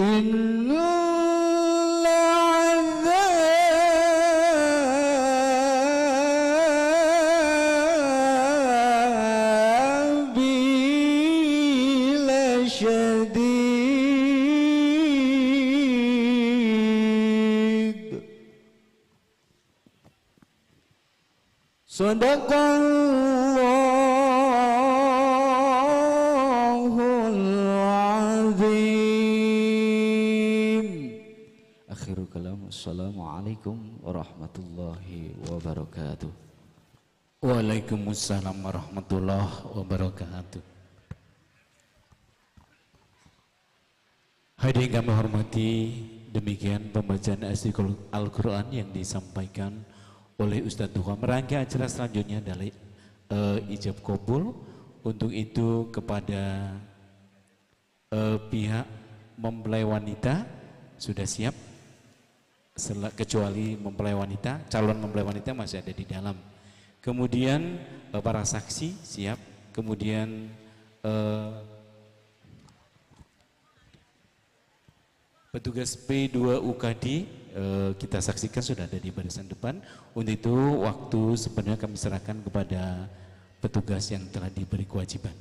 Innal azabi lasyadid. Sadaqallahul azim. Akhirul kalam. Assalamualaikum warahmatullahi wabarakatuh. Waalaikumsalam warahmatullahi wabarakatuh. Hadirin kami hormati, demikian pembacaan ayat Al-Quran yang disampaikan oleh Ustadz Duha. Merangkai acara selanjutnya adalah ijab kabul. Untuk itu kepada pihak mempelai wanita sudah siap, kecuali mempelai wanita, calon mempelai wanita masih ada di dalam. Kemudian para saksi siap, kemudian petugas P2 UKD kita saksikan sudah ada di barisan depan. Untuk itu waktu sebenarnya kami serahkan kepada petugas yang telah diberi kewajiban.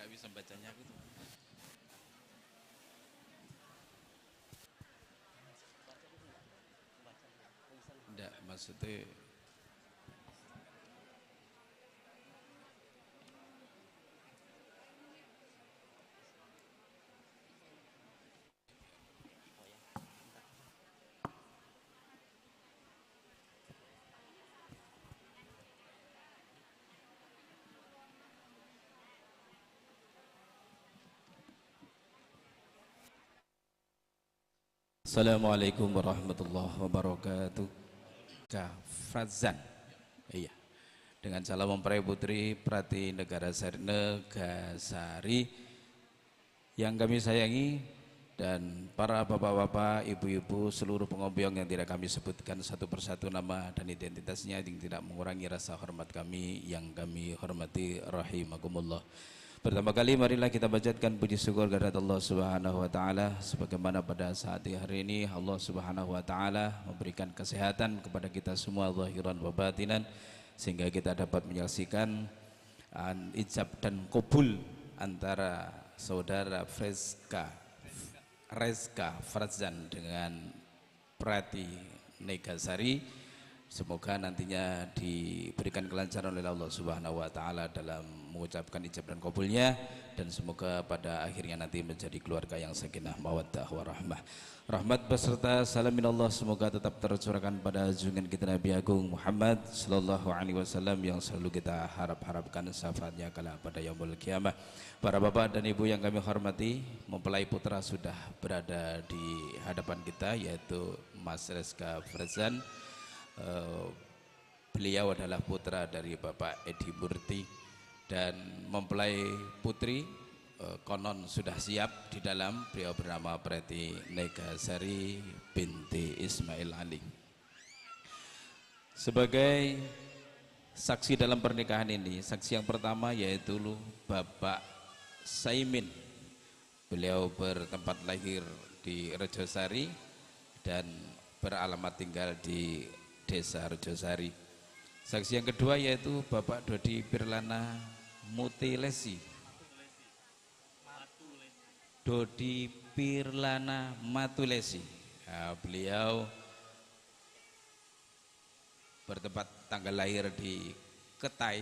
Bisa bacanya gitu. Enggak, maksudnya Assalamualaikum warahmatullahi wabarakatuh. Kak Frazan. Iya. dengan salam mempelai putri Prati Negasari yang kami sayangi, dan para bapak-bapak, ibu-ibu, seluruh pengobiong yang tidak kami sebutkan satu persatu nama dan identitasnya, yang tidak mengurangi rasa hormat kami yang kami hormati rahimakumullah. Pertama kali marilah kita panjatkan puji syukur kehadirat Allah Subhanahu wa taala, sebagaimana pada saat hari ini Allah Subhanahu wa taala memberikan kesehatan kepada kita semua zahiran wa batinan, sehingga kita dapat menyaksikan ijab dan qabul antara saudara Reska Farzan dengan Prati Negasari. Semoga nantinya diberikan kelancaran oleh Allah Subhanahu wa taala dalam mengucapkan ijab dan qabulnya, dan semoga pada akhirnya nanti menjadi keluarga yang sakinah mawaddah warahmah. Rahmat beserta salam minallah semoga tetap tercurahkan pada junjungan kita Nabi Agung Muhammad sallallahu alaihi wasallam yang selalu kita harapkan syafaatnya kala pada yaumul kiamah. Para bapak dan ibu yang kami hormati, mempelai putra sudah berada di hadapan kita, yaitu Mas Reska Farzan. Beliau adalah putra dari Bapak Edi Murti, dan mempelai putri konon sudah siap di dalam. Beliau bernama Prati Negasari binti Ismail Ali. Sebagai saksi dalam pernikahan ini, saksi yang pertama yaitu Bapak Saimin. Beliau bertempat lahir di Rejosari dan beralamat tinggal di Desa Rejosari. Saksi yang kedua yaitu Bapak Dodi Pirlana Mutilesi. Dodi Pirlana Matulesi. Nah, beliau bertempat tanggal lahir di Ketai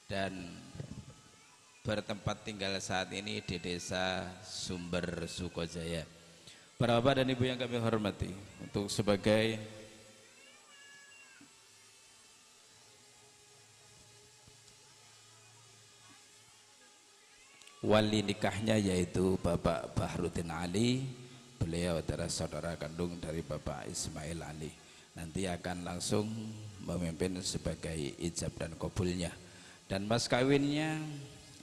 dan bertempat tinggal saat ini di Desa Sumber Sukojaya. Para bapak dan ibu yang kami hormati, untuk sebagai wali nikahnya yaitu Bapak Bahrudin Ali. Beliau adalah saudara kandung dari Bapak Ismail Ali. Nanti akan langsung memimpin sebagai ijab dan qabulnya. Dan mas kawinnya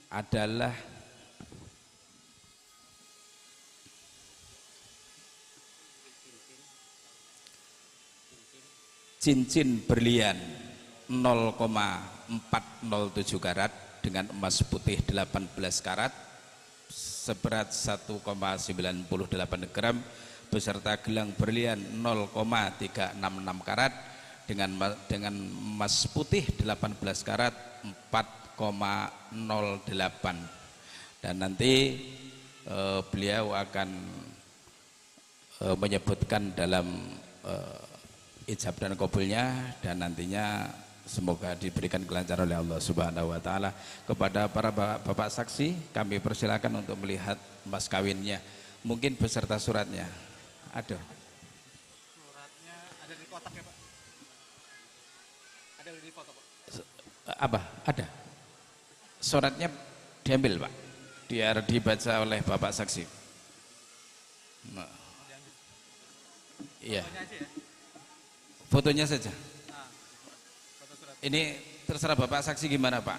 adalah cincin berlian 0,407 karat dengan emas putih 18 karat seberat 1,98 gram beserta gelang berlian 0,366 karat dengan emas putih 18 karat 4,08, dan nanti beliau akan menyebutkan dalam ijab dan qabulnya, dan nantinya semoga diberikan kelancaran oleh Allah Subhanahu wa taala. Kepada para bapak saksi, kami persilakan untuk melihat mas kawinnya, mungkin beserta suratnya. Ada. Suratnya ada di kotak ya, Pak? Ada di foto, Pak? Apa? Ada. Suratnya diambil, Pak. Biar dibaca oleh bapak saksi. Nah. Iya. Fotonya aja ya? Fotonya saja. Foto surat. Ini terserah bapak saksi gimana, Pak.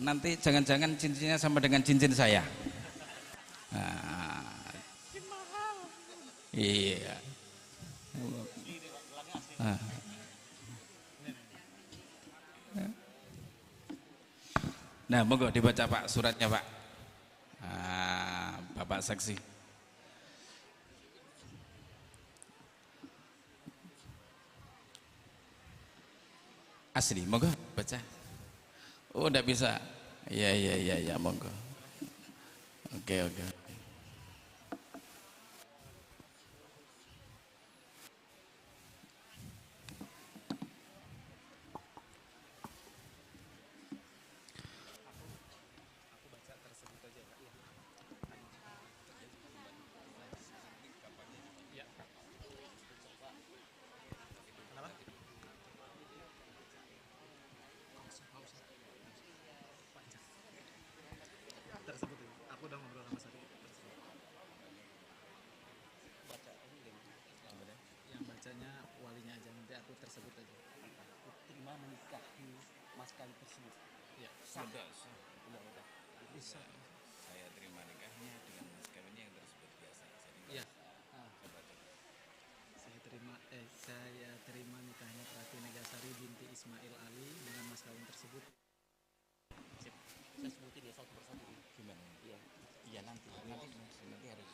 Nanti jangan-jangan cincinnya sama dengan cincin saya. Nah, iya. Nah. Nah, monggo dibaca Pak suratnya, Pak. Nah, bapak saksi. Asli, monggo baca. Oh, enggak bisa. Ya, monggo. Oke. Tersebut ya. Aku udah ngobrol sama Sari. Yang bacanya walinya aja, nanti aku tersebut aja. Terima menikahi kawin tersebut. Iya. Sudah. Saya terima nikahnya dengan mas kawinnya yang tersebut biasa. Iya. Coba. Saya terima nikahnya Prati Negasari binti Ismail Ali dengan mas kawin tersebut. Saya sebutin ya satu persatu. Gimana? Iya. Iya nanti harus disebutkan.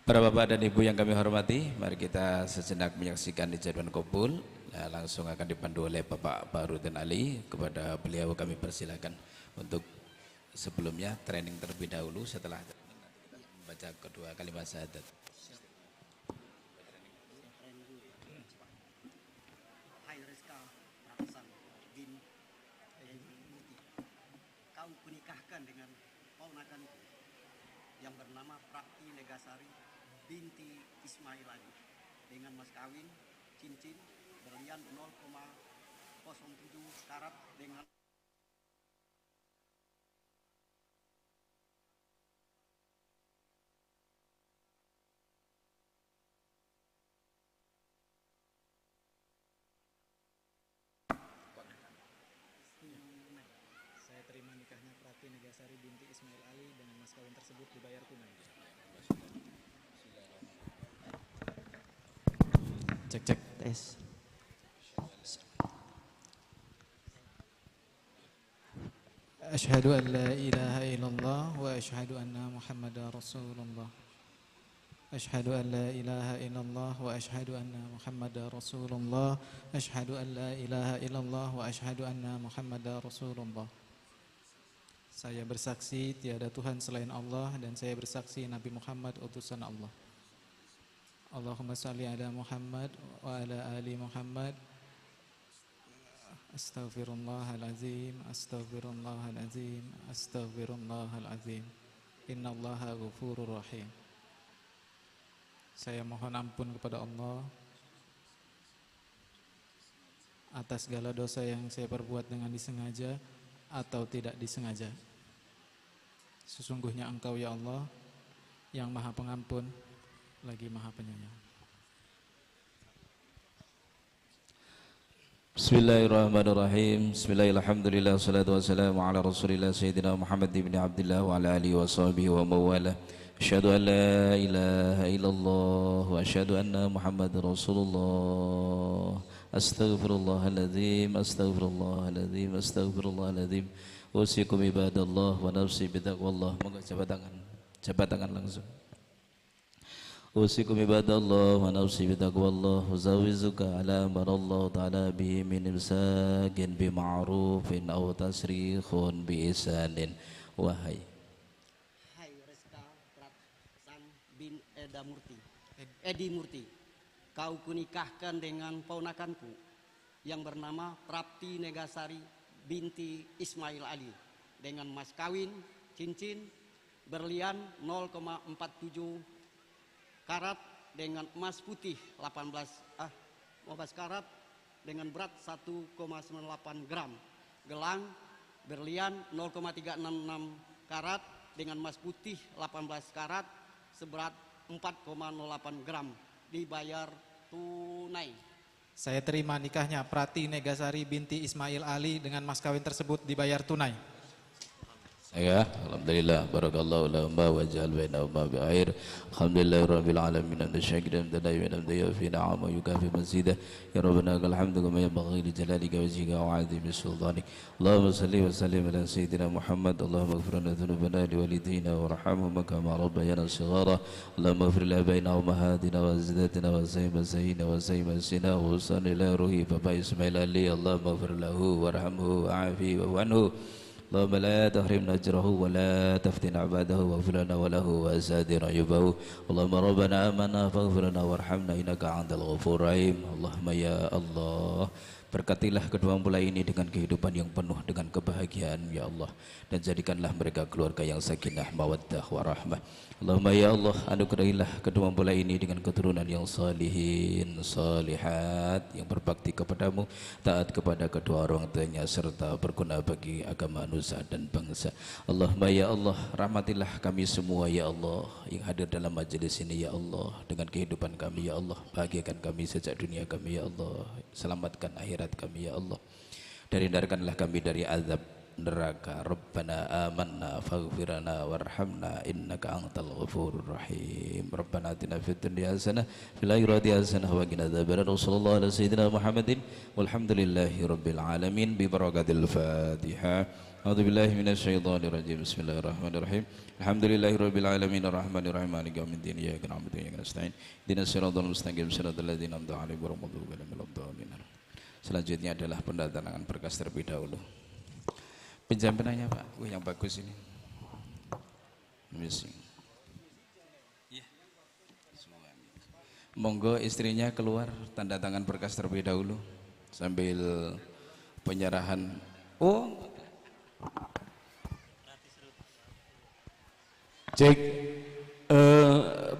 Para bapak dan ibu yang kami hormati, mari kita sejenak menyaksikan ijab dan kabul. Nah, langsung akan dipandu oleh Bapak Bahrudin Ali. Kepada beliau kami persilakan untuk sebelumnya training terlebih dahulu. Setelah training nanti kita membaca kedua kalimat syahadat. Hai Rizka Prasan bin Edi Muti, kau kunikahkan dengan ponakanku yang bernama Prati Negasari binti Ismail Ali dengan mas kawin cincin berlian 0,07 karat dengan Saya terima nikahnya Prati Negasari binti Ismail Ali dengan mas kawin tersebut dibayar tunai. Cek tes. Asyhadu an la ilaha illallah wa asyhadu anna Muhammadar Rasulullah. Asyhadu an la ilaha illallah wa asyhadu anna Muhammadar Rasulullah. Asyhadu an la ilaha illallah wa asyhadu anna Muhammadar Rasulullah. Saya bersaksi tiada Tuhan selain Allah dan saya bersaksi Nabi Muhammad utusan Allah. Allahumma salli ala Muhammad wa ala ali Muhammad. Astaghfirullahalazim, astaghfirullahalazim, astaghfirullahalazim. Innallaha ghafurur rahim. Saya mohon ampun kepada Allah atas segala dosa yang saya perbuat dengan disengaja atau tidak disengaja. Sesungguhnya Engkau ya Allah yang Maha Pengampun lagi Maha Penyayang. Bismillahirrahmanirrahim. Bismillahirrahmanirrahim. Wassalatu wassalamu ala Rasulillah Sayyidina Muhammad ibn Abdullah wa ala alihi wa sahbihi wa mawala. Asyhadu an la ilaha illallah wa asyhadu anna Muhammadar Rasulullah. Astaghfirullahaladzim, astaghfirullahaladzim, astaghfirullahaladzim. Usikum ibadallah wa nafsi bitaqwallah. Moga jabat tangan langsung. Usikum ibadallah wa nafsi bitaqwallah. Uzawizuka ala marallahu ta'ala bihi min imsakin bima'rufin aw tasrikhun bi isanin. Wahai Hai Rizka Prasan bin Edi Murti, kau kunikahkan dengan ponakanku yang bernama Prati Negasari binti Ismail Ali dengan mas kawin cincin berlian 0,47 karat dengan emas putih 15 karat dengan berat 1,98 gram, gelang berlian 0,366 karat dengan emas putih 18 karat seberat 4,08 gram, dibayar tunai. Saya terima nikahnya Prati Negasari binti Ismail Ali dengan mas kawin tersebut dibayar tunai. Ya, alhamdulillah, barakallahu lahumma wa ja'al bainahuma bi'air. Alhamdulillah rabbil alamin, hamdan syakiran daiman hamdan yafi na'ama yukafi mazidah. Ya rabbana lakal hamdu kama yanbaghi li jalalika wajhika wa 'azimi sultanik. Allahumma salli wa sallim ala sayyidina Muhammad. Allahumma ighfir lana dhunubana li walidayna warhamhuma kama rabbayana shighara. Allahumma ighfir li abaina wa ummahatina wa azdatina wa sayyidina wa sayyidina wa salli ala ruhi Bapak Ismail Ali. Allahumma ighfir lahu warhamhu wa'afi wa anhu. اللهم لا تحرمنا أجره ولا تفتن عباده واغفر لنا وله وأساتذ عيوبه. اللهم ربنا آمنا فاغفر لنا وارحمنا إنك أنت الغفور الرحيم. اللهم يا الله, berkatilah kedua mempelai ini dengan kehidupan yang penuh dengan kebahagiaan ya Allah, dan jadikanlah mereka keluarga yang sakinah mawaddah warahmah. Allahumma ya Allah, anugerahilah kedua mempelai ini dengan keturunan yang salihin salihat, yang berbakti kepadamu, taat kepada kedua orang tuanya, serta berguna bagi agama nusa dan bangsa. Allahumma ya Allah, rahmatilah kami semua ya Allah yang hadir dalam majelis ini ya Allah, dengan kehidupan kami ya Allah, bahagiakan kami sejak dunia kami ya Allah, selamatkan akhir akhirat kami ya Allah. Dan hindarkanlah kami dari azab neraka. Rabbana amanna faghfirna warhamna innaka antal ghafurur rahim. Rabbana atina fid dunya hasanah fil akhirati hasanah wa qina adzabannar. Sallallahu ala sayyidina Muhammadin walhamdulillahi rabbil alamin bi barakatil Fatihah. A'udzu billahi minasyaitonir rajim. Bismillahirrahmanirrahim. Alhamdulillahi rabbil alamin arrahmanir rahim maliki yaumiddin iyyaka na'budu wa iyyaka nasta'in. Ihdinas siratal mustaqim siratal ladzina an'amta 'alaihim ghairil maghdubi 'alaihim waladdallin. Selanjutnya adalah pendatangan berkas terlebih dahulu. Pinjam penanya Pak, yang bagus ini. Missing. Monggo istrinya keluar tanda tangan berkas terlebih dahulu sambil penyerahan. Oh, cek.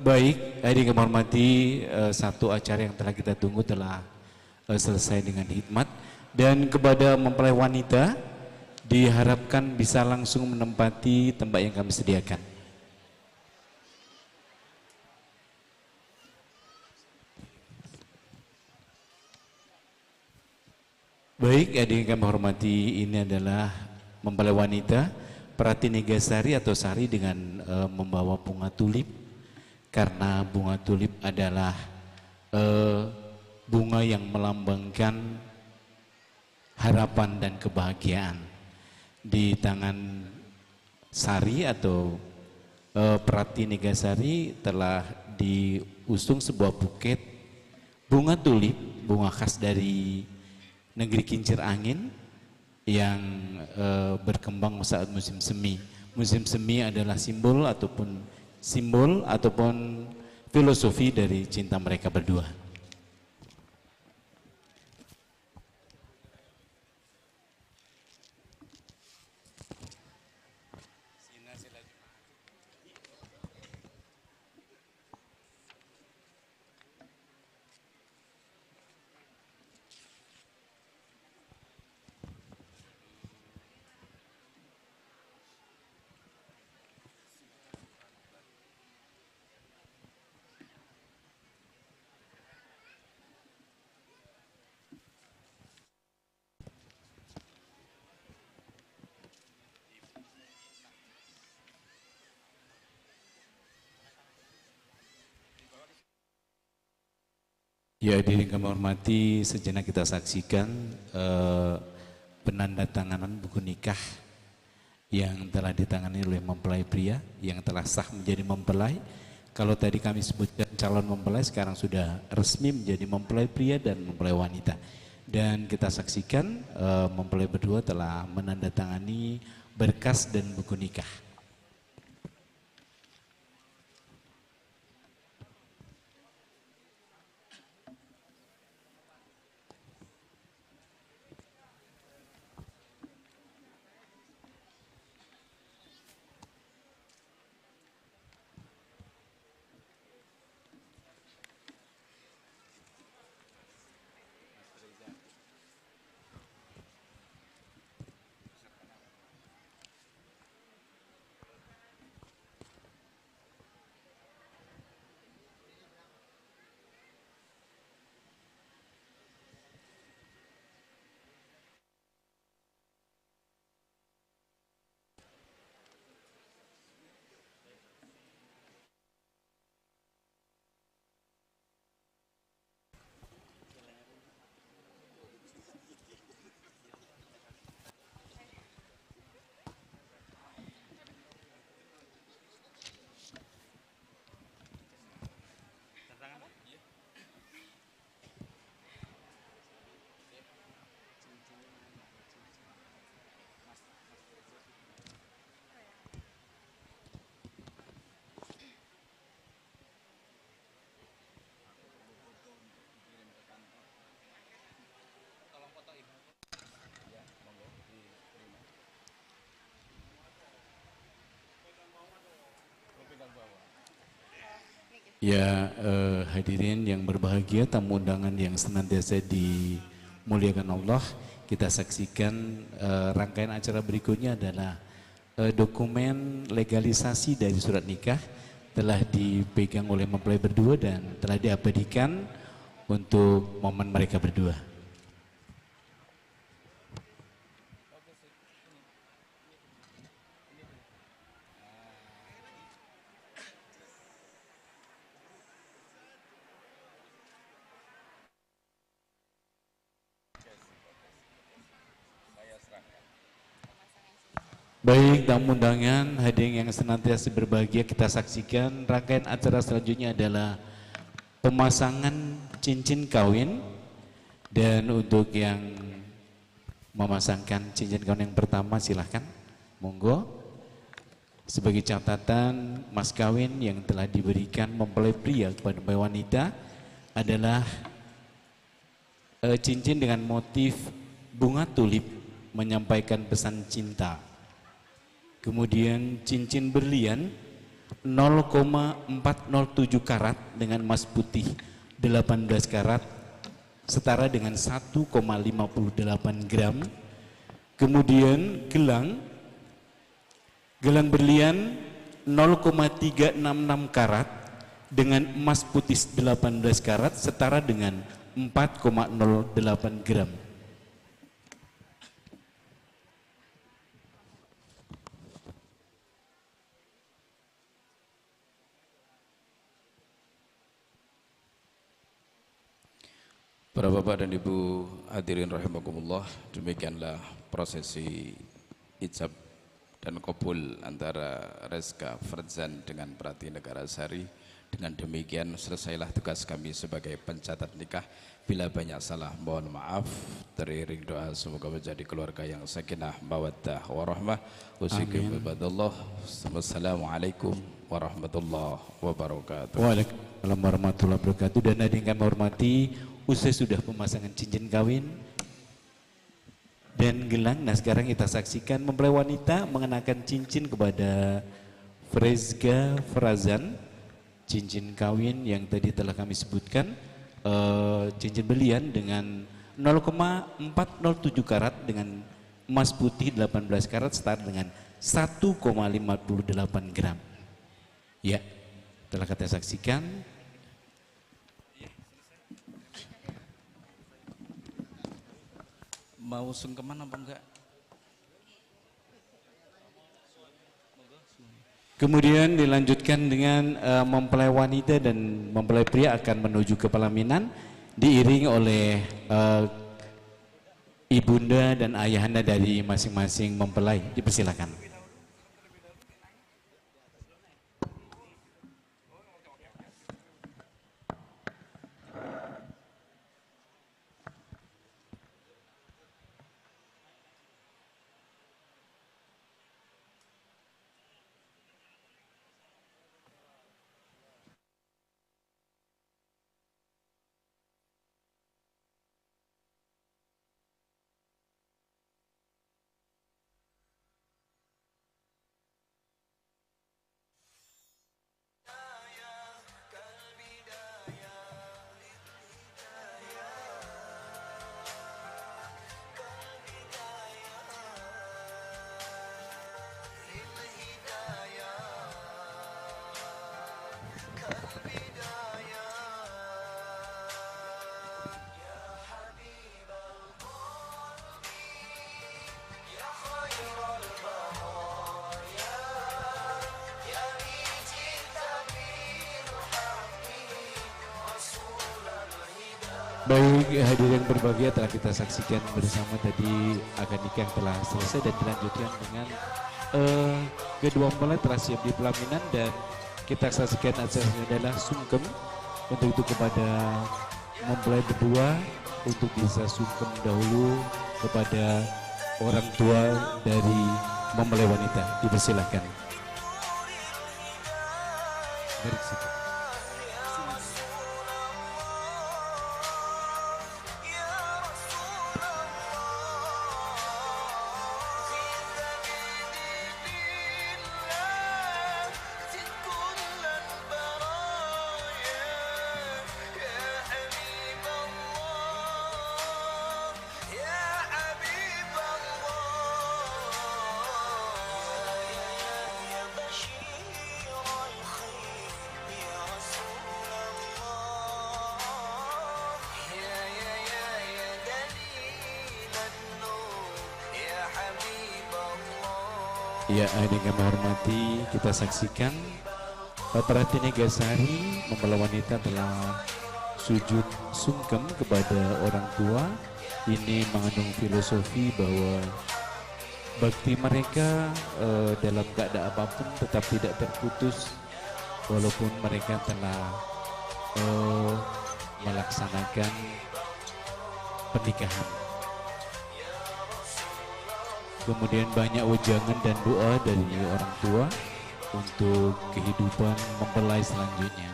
Baik, hadirin kami hormati, satu acara yang telah kita tunggu telah selesai dengan hikmat, dan kepada mempelai wanita diharapkan bisa langsung menempati tempat yang kami sediakan. Baik, hadirin kami hormati, ini adalah mempelai wanita Prati Negasari atau Sari dengan membawa bunga tulip, karena bunga tulip adalah bunga yang melambangkan harapan dan kebahagiaan. Di tangan Sari atau Prati Negasari telah diusung sebuah buket bunga tulip, bunga khas dari negeri kincir angin yang berkembang saat musim semi. Musim semi adalah simbol ataupun filosofi dari cinta mereka berdua. Ya, hadirin kami hormati, sejenak kita saksikan penandatanganan buku nikah yang telah ditangani oleh mempelai pria yang telah sah menjadi mempelai. Kalau tadi kami sebutkan calon mempelai, sekarang sudah resmi menjadi mempelai pria dan mempelai wanita. Dan kita saksikan mempelai berdua telah menandatangani berkas dan buku nikah. Ya, hadirin yang berbahagia, tamu undangan yang senantiasa dimuliakan Allah, kita saksikan rangkaian acara berikutnya adalah dokumen legalisasi dari surat nikah telah dipegang oleh mempelai berdua dan telah diabadikan untuk momen mereka berdua. Baik, tamu undangan, hadirin yang senantiasa berbahagia, kita saksikan rangkaian acara selanjutnya adalah pemasangan cincin kawin. Dan untuk yang memasangkan cincin kawin yang pertama silahkan, monggo. Sebagai catatan, mas kawin yang telah diberikan mempelai pria kepada mempelai wanita adalah cincin dengan motif bunga tulip menyampaikan pesan cinta. Kemudian cincin berlian 0,407 karat dengan emas putih 18 karat setara dengan 1,58 gram. Kemudian gelang berlian 0,366 karat dengan emas putih 18 karat setara dengan 4,08 gram. Para bapak dan ibu hadirin rahimakumullah, demikianlah prosesi ijab dan qabul antara Reska Farzan dengan Prati Negarasari. Dengan demikian selesailah tugas kami sebagai pencatat nikah. Bila banyak salah mohon maaf. Teriring doa semoga menjadi keluarga yang sakinah mawaddah warahmah. Usikum ibadallah. Wassalamualaikum warahmatullahi wabarakatuh. Waalaikumsalam warahmatullahi wabarakatuh. Dan hadirin kami hormati, usai sudah pemasangan cincin kawin dan gelang. Nah, sekarang kita saksikan mempelai wanita mengenakan cincin kepada Reska Farzan, cincin kawin yang tadi telah kami sebutkan, cincin berlian dengan 0,407 karat dengan emas putih 18 karat setara dengan 1,58 gram. Ya, telah kita saksikan. Mau sungkeman apa enggak? Kemudian dilanjutkan dengan mempelai wanita dan mempelai pria akan menuju ke pelaminan diiringi oleh ibunda dan ayahanda dari masing-masing mempelai. Dipersilakan. Baik, hadirin yang berbahagia, telah kita saksikan bersama tadi akad nikah yang telah selesai dan dilanjutkan dengan kedua mempelai telah siap di pelaminan dan kita saksikan acaranya adalah sungkem. Untuk itu kepada mempelai berdua untuk bisa sungkem dahulu kepada orang tua dari mempelai wanita. Dipersilakan. Mari ke situ. Ya, yang kami hormati, kita saksikan Prati Negarasari mempelai wanita telah sujud sungkem kepada orang tua. Ini mengandung filosofi bahwa bakti mereka dalam keadaan apapun tetap tidak terputus walaupun mereka telah melaksanakan pernikahan. Kemudian banyak wejangan dan doa dari orang tua untuk kehidupan mempelai selanjutnya.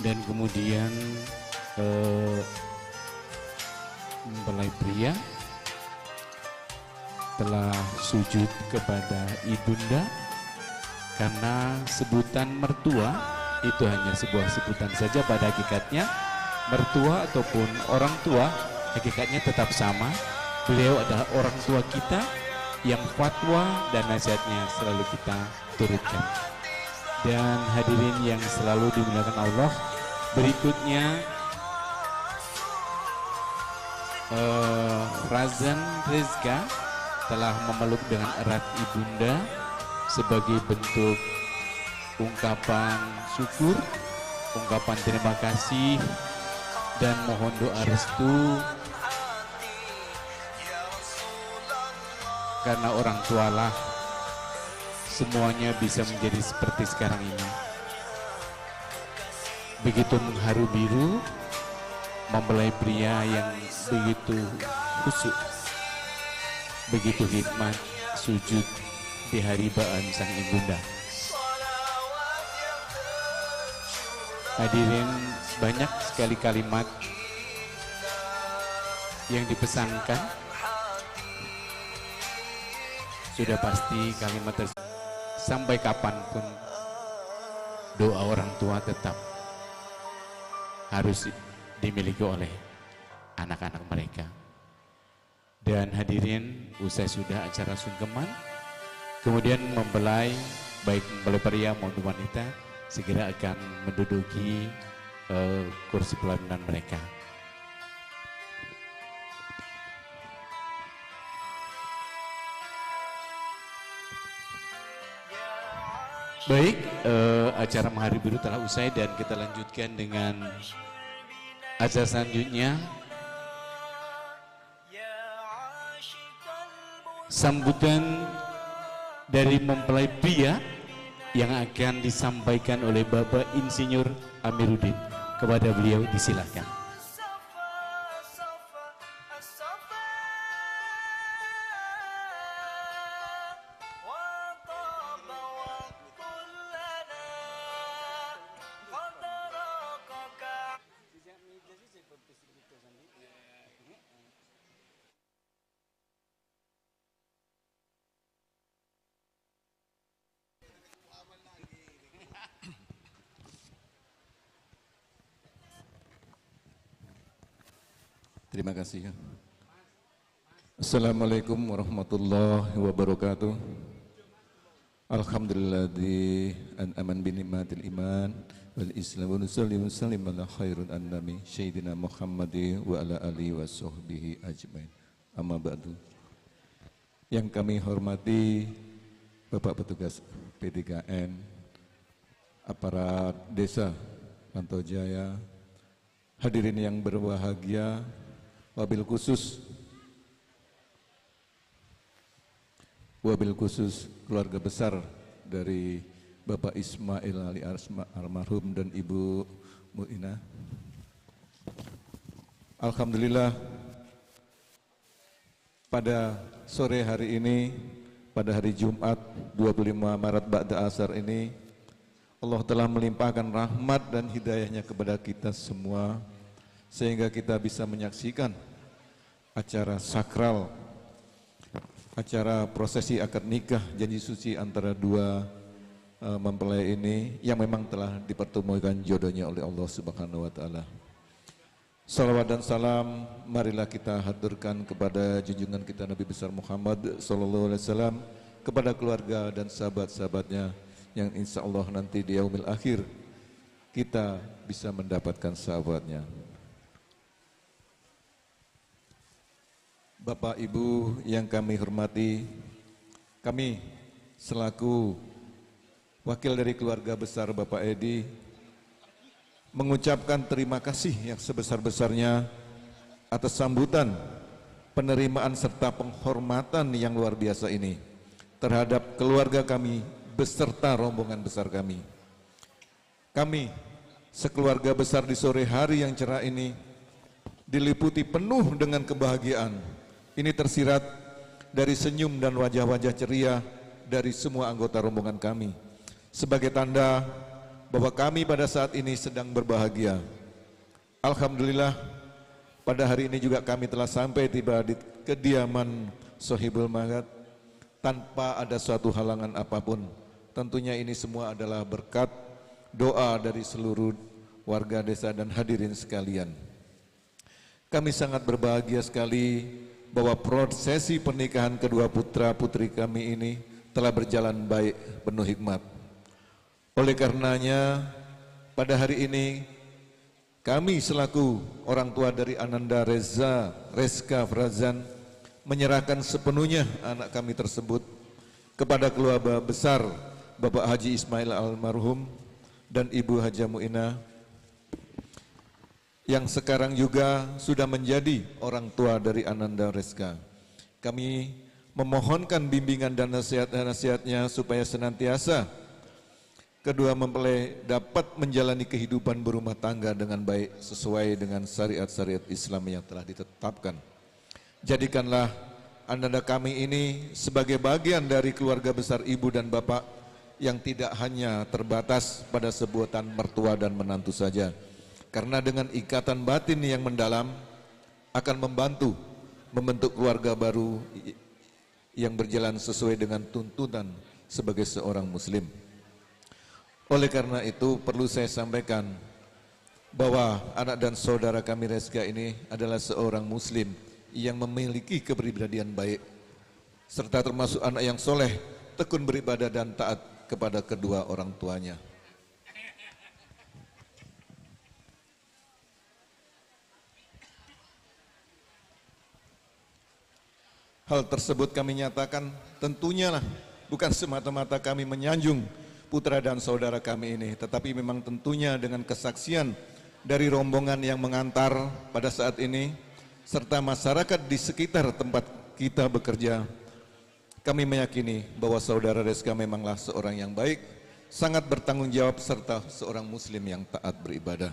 Dan kemudian mempelai pria telah sujud kepada ibunda karena sebutan mertua itu hanya sebuah sebutan saja. Pada hakikatnya mertua ataupun orang tua hakikatnya tetap sama. Beliau adalah orang tua kita yang fatwa dan nasihatnya selalu kita turutkan. Dan hadirin yang selalu dimuliakan Allah, berikutnya Razan Rizka telah memeluk dengan erat ibunda sebagai bentuk ungkapan syukur, ungkapan terima kasih, dan mohon doa restu karena orang tualah semuanya bisa menjadi seperti sekarang ini. Begitu mengharu biru mempelai pria yang begitu khusyuk, begitu hikmat sujud di haribaan sang ibunda. Hadirin, banyak sekali kalimat yang dipesankan. Sudah pasti kalimat tersebut sampai kapanpun doa orang tua tetap harus dimiliki oleh anak-anak mereka. Dan hadirin, usai sudah acara sungkeman, kemudian mempelai, baik mempelai pria maupun wanita, segera akan menduduki kursi pelaminan mereka. Baik, acara Mahari Biru telah usai dan kita lanjutkan dengan acara selanjutnya. Sambutan dari mempelai pria yang akan disampaikan oleh Bapak Insinyur Amiruddin. Kepada beliau disilakan. Terima kasih. Assalamualaikum warahmatullahi wabarakatuh. Alhamdulilladzi an'aman bi ni'matil iman wal islam wa nusalli wa sallim ala khairun annami sayyidina Muhammadi wa ala alihi wa sahbihi ajmain. Amma ba'du. Yang kami hormati Bapak petugas P3N, aparat desa Pantau Jaya, hadirin yang berbahagia, wabil khusus keluarga besar dari Bapak Ismail Ali almarhum dan Ibu Mu'ina. Alhamdulillah pada sore hari ini, pada hari Jumat 25 Maret Ba'da Asar ini, Allah telah melimpahkan rahmat dan hidayahnya kepada kita semua, sehingga kita bisa menyaksikan acara sakral, acara prosesi akad nikah janji suci antara dua mempelai ini yang memang telah dipertemukan jodohnya oleh Allah Subhanahu wa taala. Salawat dan salam marilah kita haturkan kepada junjungan kita Nabi besar Muhammad sallallahu alaihi wasallam, kepada keluarga dan sahabat-sahabatnya yang insya Allah nanti di yaumil akhir kita bisa mendapatkan sahabatnya. Bapak Ibu yang kami hormati, kami selaku wakil dari keluarga besar Bapak Edi mengucapkan terima kasih yang sebesar-besarnya atas sambutan penerimaan serta penghormatan yang luar biasa ini terhadap keluarga kami beserta rombongan besar kami. Kami sekeluarga besar di sore hari yang cerah ini diliputi penuh dengan kebahagiaan. Ini tersirat dari senyum dan wajah-wajah ceria dari semua anggota rombongan kami, sebagai tanda bahwa kami pada saat ini sedang berbahagia. Alhamdulillah, pada hari ini juga kami telah sampai tiba di kediaman Sohibul Magad tanpa ada suatu halangan apapun. Tentunya ini semua adalah berkat doa dari seluruh warga desa dan hadirin sekalian. Kami sangat berbahagia sekali bahwa prosesi pernikahan kedua putra putri kami ini telah berjalan baik, penuh hikmat. Oleh karenanya, pada hari ini kami selaku orang tua dari Ananda Reska Frazan menyerahkan sepenuhnya anak kami tersebut kepada keluarga besar Bapak Haji Ismail almarhum dan Ibu Haja Mu'ina yang sekarang juga sudah menjadi orang tua dari Ananda Reska. Kami memohonkan bimbingan dan nasihat-nasihatnya supaya senantiasa kedua mempelai dapat menjalani kehidupan berumah tangga dengan baik sesuai dengan syariat-syariat Islam yang telah ditetapkan. Jadikanlah Ananda kami ini sebagai bagian dari keluarga besar ibu dan bapak yang tidak hanya terbatas pada sebutan mertua dan menantu saja. Karena dengan ikatan batin yang mendalam akan membantu membentuk keluarga baru yang berjalan sesuai dengan tuntunan sebagai seorang muslim. Oleh karena itu perlu saya sampaikan bahwa anak dan saudara kami Reska ini adalah seorang muslim yang memiliki kepribadian baik serta termasuk anak yang soleh, tekun beribadah dan taat kepada kedua orang tuanya. Hal tersebut kami nyatakan tentunya lah bukan semata-mata kami menyanjung putra dan saudara kami ini, tetapi memang tentunya dengan kesaksian dari rombongan yang mengantar pada saat ini serta masyarakat di sekitar tempat kita bekerja, kami meyakini bahwa saudara Reska memanglah seorang yang baik, sangat bertanggung jawab serta seorang muslim yang taat beribadah.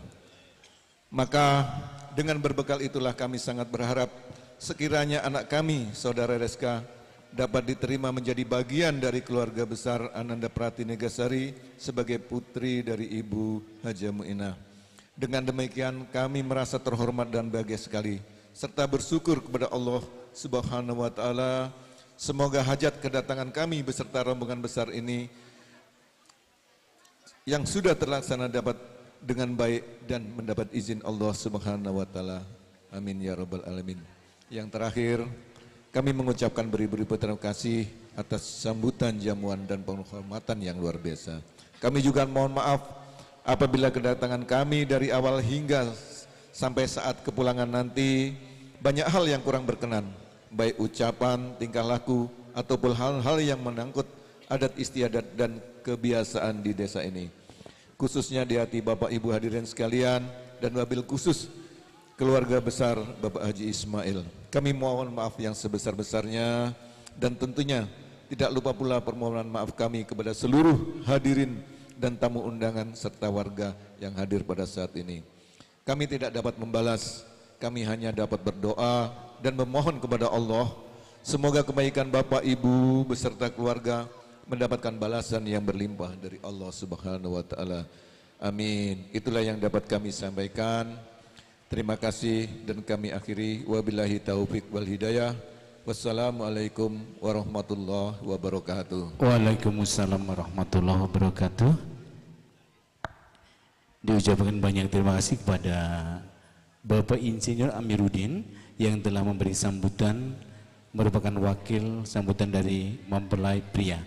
Maka dengan berbekal itulah kami sangat berharap sekiranya anak kami saudara Reska dapat diterima menjadi bagian dari keluarga besar Ananda Prati Negasari sebagai putri dari Ibu Haja Mu'ina. Dengan demikian kami merasa terhormat dan bahagia sekali serta bersyukur kepada Allah Subhanahu wa taala. Semoga hajat kedatangan kami beserta rombongan besar ini yang sudah terlaksana dapat dengan baik dan mendapat izin Allah Subhanahu wa taala. Amin ya rabbal alamin. Yang terakhir, kami mengucapkan beribu-ribu terima kasih atas sambutan, jamuan dan penghormatan yang luar biasa. Kami juga mohon maaf apabila kedatangan kami dari awal hingga sampai saat kepulangan nanti banyak hal yang kurang berkenan, baik ucapan, tingkah laku ataupun hal-hal yang menangkut adat istiadat dan kebiasaan di desa ini. Khususnya di hati Bapak Ibu hadirin sekalian dan wabil khusus keluarga besar Bapak Haji Ismail. Kami mohon maaf yang sebesar-besarnya dan tentunya tidak lupa pula permohonan maaf kami kepada seluruh hadirin dan tamu undangan serta warga yang hadir pada saat ini. Kami tidak dapat membalas, kami hanya dapat berdoa dan memohon kepada Allah semoga kebaikan Bapak Ibu beserta keluarga mendapatkan balasan yang berlimpah dari Allah Subhanahu wa taala. Amin. Itulah yang dapat kami sampaikan. Terima kasih dan kami akhiri wabillahi taufik wal hidayah. Wassalamualaikum warahmatullahi wabarakatuh. Waalaikumsalam warahmatullahi wabarakatuh. Diucapkan banyak terima kasih kepada Bapak Insinyur Amiruddin yang telah memberi sambutan, merupakan wakil sambutan dari mempelai pria.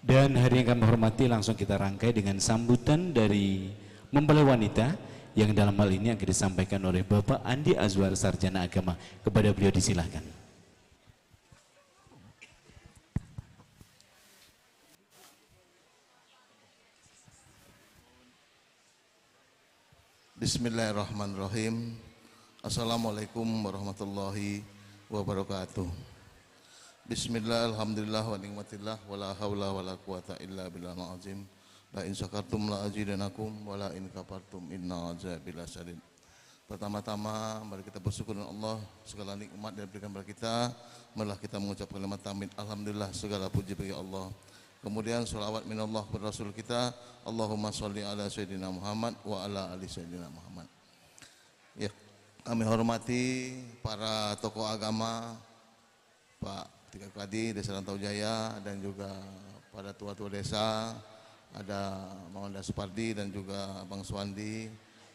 Dan hari yang kami hormati langsung kita rangkai dengan sambutan dari mempelai wanita yang dalam hal ini akan disampaikan oleh Bapak Andi Azwar Sarjana Agama. Kepada beliau disilahkan. Bismillahirrahmanirrahim. Assalamualaikum warahmatullahi wabarakatuh. Bismillah, alhamdulillah, wa nikmatillah, wa la hawla wa la quwata illa billahil azim. La in syakartum la azidanakum, wa la in kafartum inna azabi lasyadid. Pertama-tama mari kita bersyukur kepada Allah segala nikmat yang diberikan kepada kita. Marilah kita mengucapkan kalimat tahmid alhamdulillah, segala puji bagi Allah. Kemudian sholawat minallah kepada Rasul kita, Allahumma sholli ala sayyidina Muhammad wa ala ali sayyidina Muhammad. Ya, kami hormati para tokoh agama, Pak Tika Kadi Desa Rantau Jaya, dan juga pada tua-tua desa, ada Mamanda Supardi dan juga Abang Suwandi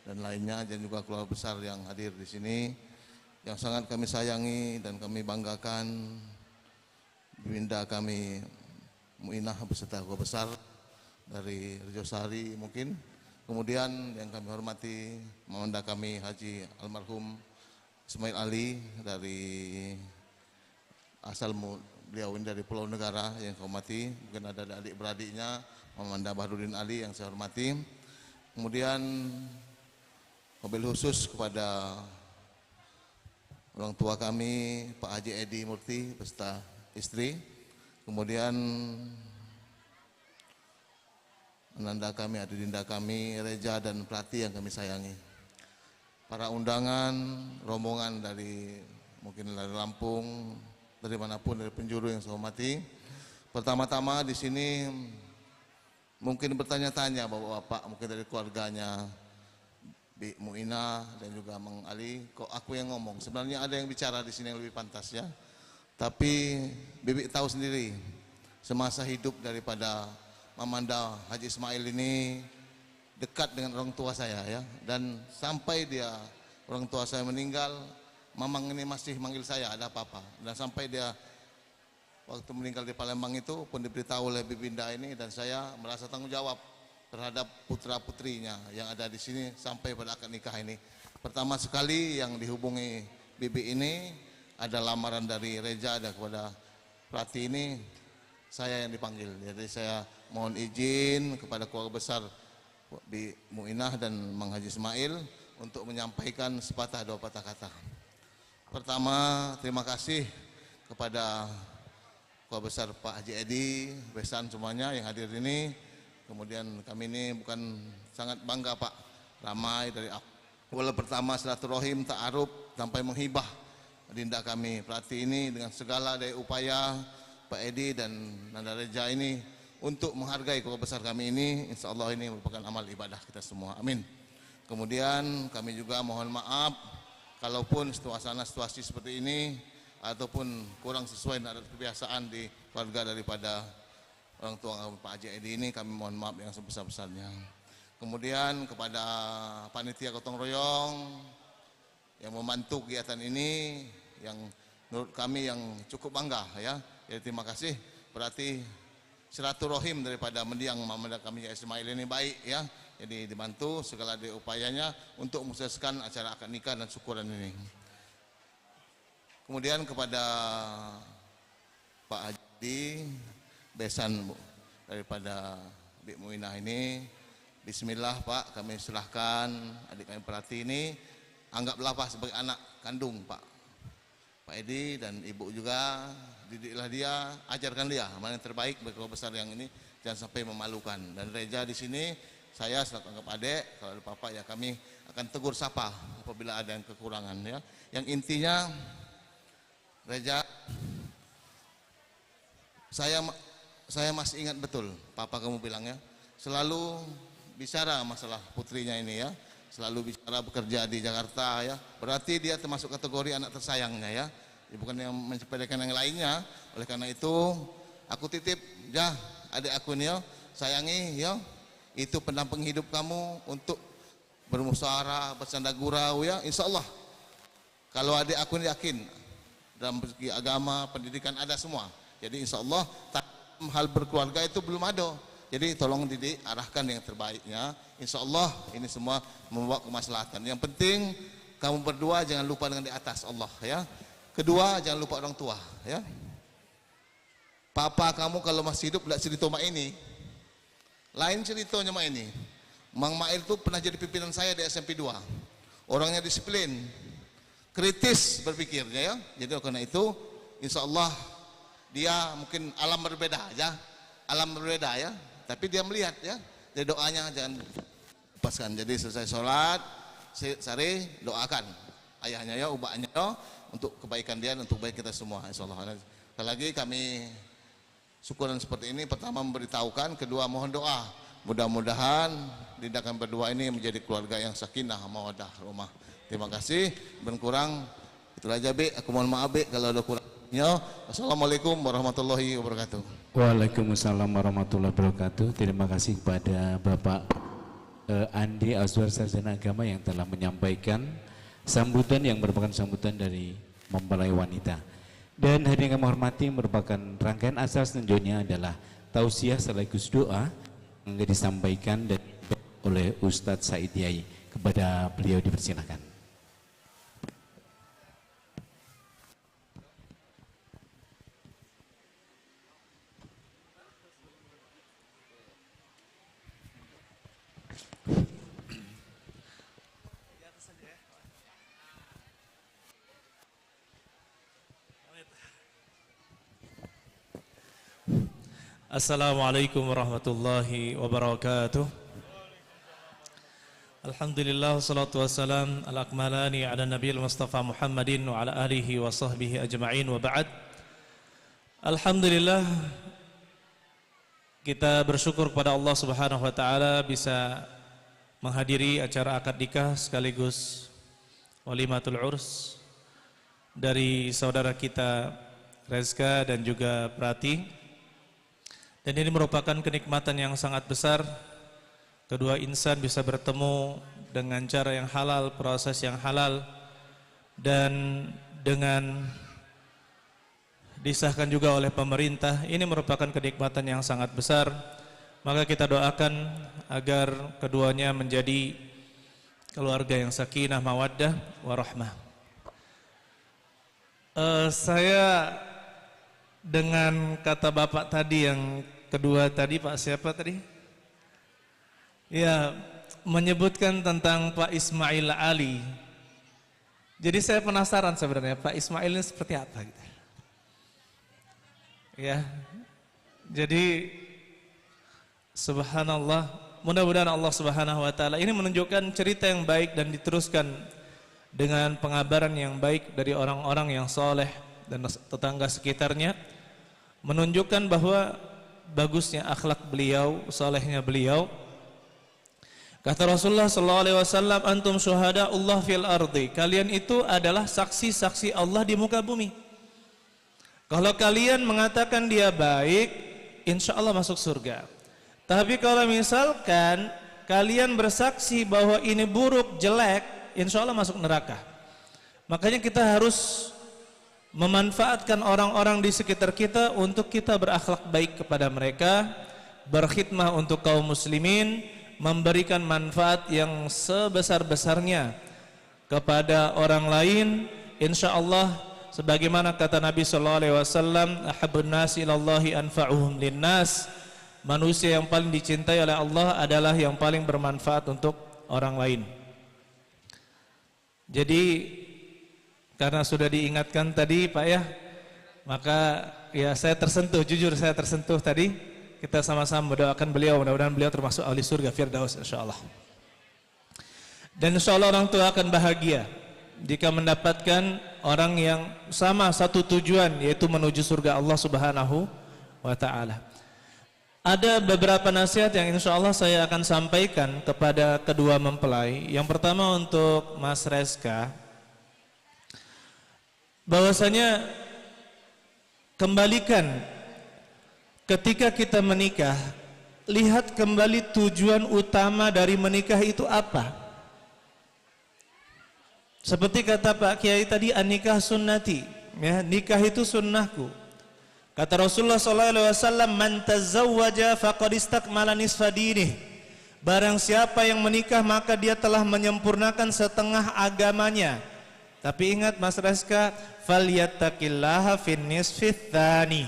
dan lainnya, dan juga keluarga besar yang hadir di sini yang sangat kami sayangi dan kami banggakan. Binda kami Muinah beserta keluarga besar dari Rejosari mungkin. Kemudian yang kami hormati Mamanda kami Haji Almarhum Ismail Ali dari asal beliau ini dari Pulau Negara yang kami hormati. Mungkin ada adik beradiknya Mamanda Bahrudin Ali yang saya hormati. Kemudian mobil khusus kepada orang tua kami Pak Haji Edi Murti beserta istri. Kemudian ananda kami, adinda kami, Reja dan Prati yang kami sayangi. Para undangan, rombongan dari mungkin dari Lampung, dari manapun, dari penjuru yang saya hormati. Pertama-tama di sini mungkin bertanya-tanya bapak-bapak mungkin dari keluarganya Bi Muina dan juga Mang Ali, kok aku yang ngomong? Sebenarnya ada yang bicara di sini yang lebih pantas ya. Tapi Bibi tahu sendiri semasa hidup daripada Mamanda Haji Ismail ini dekat dengan orang tua saya ya, dan sampai dia orang tua saya meninggal, Mamang ini masih manggil saya ada apa-apa, dan sampai dia waktu meninggal di Palembang itu pun diberitahu oleh Bibinda ini, dan saya merasa tanggung jawab terhadap putra-putrinya yang ada di sini sampai pada akad nikah ini. Pertama sekali yang dihubungi Bibi ini ada lamaran dari Reja ada kepada Prati ini, saya yang dipanggil. Jadi saya mohon izin kepada keluarga besar Bi Muinah dan Mang Haji Ismail untuk menyampaikan sepatah dua patah kata. Pertama, terima kasih kepada keluarga besar Pak Haji Edi, besan semuanya yang hadir ini. Kemudian kami ini bukan sangat bangga Pak, ramai dari awal pertama silaturahim, ta'aruf sampai menghibah adinda kami Prati ini dengan segala daya upaya Pak Edi dan Nanda Reja ini untuk menghargai keluarga besar kami ini. Insya Allah ini merupakan amal ibadah kita semua, amin. Kemudian kami juga mohon maaf kalaupun situasi seperti ini ataupun kurang sesuai dengan adat kebiasaan di keluarga daripada orang tua Pak Haji Edi ini, kami mohon maaf yang sebesar-besarnya. Kemudian kepada panitia gotong royong yang membantu kegiatan ini, yang menurut kami yang cukup bangga ya. Jadi terima kasih, berarti silaturahim daripada mendiang Mamanda kami Ismail ini baik ya. Jadi dibantu segala upayanya untuk mensukseskan acara akad nikah dan syukuran ini. Kemudian kepada Pak Haji besan daripada Bik Muinah ini, bismillah Pak, kami silahkan adik kami Prati ini, anggaplah Pak sebagai anak kandung Pak Edi, dan ibu juga didiklah dia, ajarkan dia mana yang terbaik bagi keluarga besar yang ini, jangan sampai memalukan. Dan Reja di sini saya selaku anggap adik, kalau ada apa-apa ya kami akan tegur sapa apabila ada yang kekurangan ya. Yang intinya Reja, saya masih ingat betul papa kamu bilangnya selalu bicara masalah putrinya ini ya, selalu bicara bekerja di Jakarta ya, berarti dia termasuk kategori anak tersayangnya ya, bukan yang mensepelekan yang lainnya. Oleh karena itu aku titip ya adik aku ini ya, sayangi ya, itu pendamping hidup kamu untuk bermusyawarah, bersanda gurau ya. Insya Allah kalau adik aku ini yakin dalam segi agama, pendidikan ada semua, jadi insya Allah hal berkeluarga itu belum ada. Jadi tolong didik, arahkan yang terbaiknya. Insya Allah ini semua membawa kemaslahatan. Yang penting kamu berdua jangan lupa dengan di atas Allah ya. Kedua, jangan lupa orang tua ya. Papa kamu kalau masih hidup tidak cerita mak ini. Lain ceritanya mak ini. Mang Mail itu pernah jadi pimpinan saya di SMP 2. Orangnya disiplin. kritis berpikirnya ya. Jadi karena itu insya Allah dia mungkin alam berbeda ya, tapi dia melihat ya. Jadi doanya jangan lepaskan. Jadi selesai sholat, sare doakan ayahnya ya, ubahnya ya, untuk kebaikan dia, untuk baik kita semua. Insya Allah. Sekali lagi kami syukuran seperti ini. Pertama memberitahukan, kedua mohon doa. Mudah-mudahan tindakan berdua ini menjadi keluarga yang sakinah, mawaddah, rumah. Terima kasih. Berkurang itu aja Be. Aku mohon maaf Be kalau ada kurangnya. Assalamualaikum warahmatullahi wabarakatuh. Waalaikumsalam warahmatullahi wabarakatuh. Terima kasih kepada Bapak Andi Azwar Sarjana Agama yang telah menyampaikan sambutan yang merupakan sambutan dari mempelai wanita. Dan hadirin yang kami hormati, merupakan rangkaian acara selanjutnya adalah tausiah sekaligus doa yang disampaikan oleh Ustadz Said Yai. Kepada beliau dipersilakan. Assalamualaikum warahmatullahi wabarakatuh. Alhamdulillah wassalatu wassalam ala akmalani ala nabiyil mustafa Muhammadin wa ala alihi wa sahbihi ajma'in wa ba'd. Alhamdulillah, kita bersyukur kepada Allah Subhanahu wa taala bisa menghadiri acara akad nikah sekaligus walimatul urs dari saudara kita Rezka dan juga Prati. Dan ini merupakan kenikmatan yang sangat besar. Kedua insan bisa bertemu dengan cara yang halal, proses yang halal, dan dengan disahkan juga oleh pemerintah. Ini merupakan kenikmatan yang sangat besar. Maka kita doakan agar keduanya menjadi keluarga yang sakinah, mawaddah, warahmah. Saya dengan kata Bapak tadi yang kedua tadi, Pak siapa tadi? Ya, menyebutkan tentang Pak Ismail Ali. Jadi saya penasaran sebenarnya Pak Ismail ini seperti apa gitu. Ya. Jadi subhanallah, mudah-mudahan Allah Subhanahu wa taala ini menunjukkan cerita yang baik dan diteruskan dengan pengabaran yang baik dari orang-orang yang soleh dan tetangga sekitarnya, menunjukkan bahwa bagusnya akhlak beliau, solehnya beliau. Kata Rasulullah sallallahu alaihi wasallam, antum syuhada Allah fil ardi. Kalian itu adalah saksi-saksi Allah di muka bumi. Kalau kalian mengatakan dia baik, insya Allah masuk surga. Tapi kalau misalkan kalian bersaksi bahwa ini buruk, jelek, insya Allah masuk neraka. Makanya kita harus memanfaatkan orang-orang di sekitar kita untuk kita berakhlak baik kepada mereka, berkhidmah untuk kaum muslimin, memberikan manfaat yang sebesar-besarnya kepada orang lain. Insya Allah sebagaimana kata Nabi sallallahu alaihi wasallam, ahabbun nasi ilallahi anfa'uhum linnas. Manusia yang paling dicintai oleh Allah adalah yang paling bermanfaat untuk orang lain. Jadi karena sudah diingatkan tadi Pak ya, maka ya saya tersentuh, jujur saya tersentuh tadi. Kita sama-sama mendoakan beliau, mudah-mudahan beliau termasuk ahli surga Firdaus insyaallah. Dan insyaallah orang tua akan bahagia jika mendapatkan orang yang sama satu tujuan, yaitu menuju surga Allah Subhanahu wa taala. Ada beberapa nasihat yang insyaallah saya akan sampaikan kepada kedua mempelai. Yang pertama untuk Mas Rezka, bahwasanya kembalikan ketika kita menikah, lihat kembali tujuan utama dari menikah itu apa. Seperti kata Pak Kiai tadi, an-nikah sunnati, ya, nikah itu sunnahku. Kata Rasulullah SAW, man tazawwaja faqad istakmala nisfa dinih. Barang siapa yang menikah maka dia telah menyempurnakan setengah agamanya. Tapi ingat Mas Rezka, falyattaqillaha fin nisfits tsani.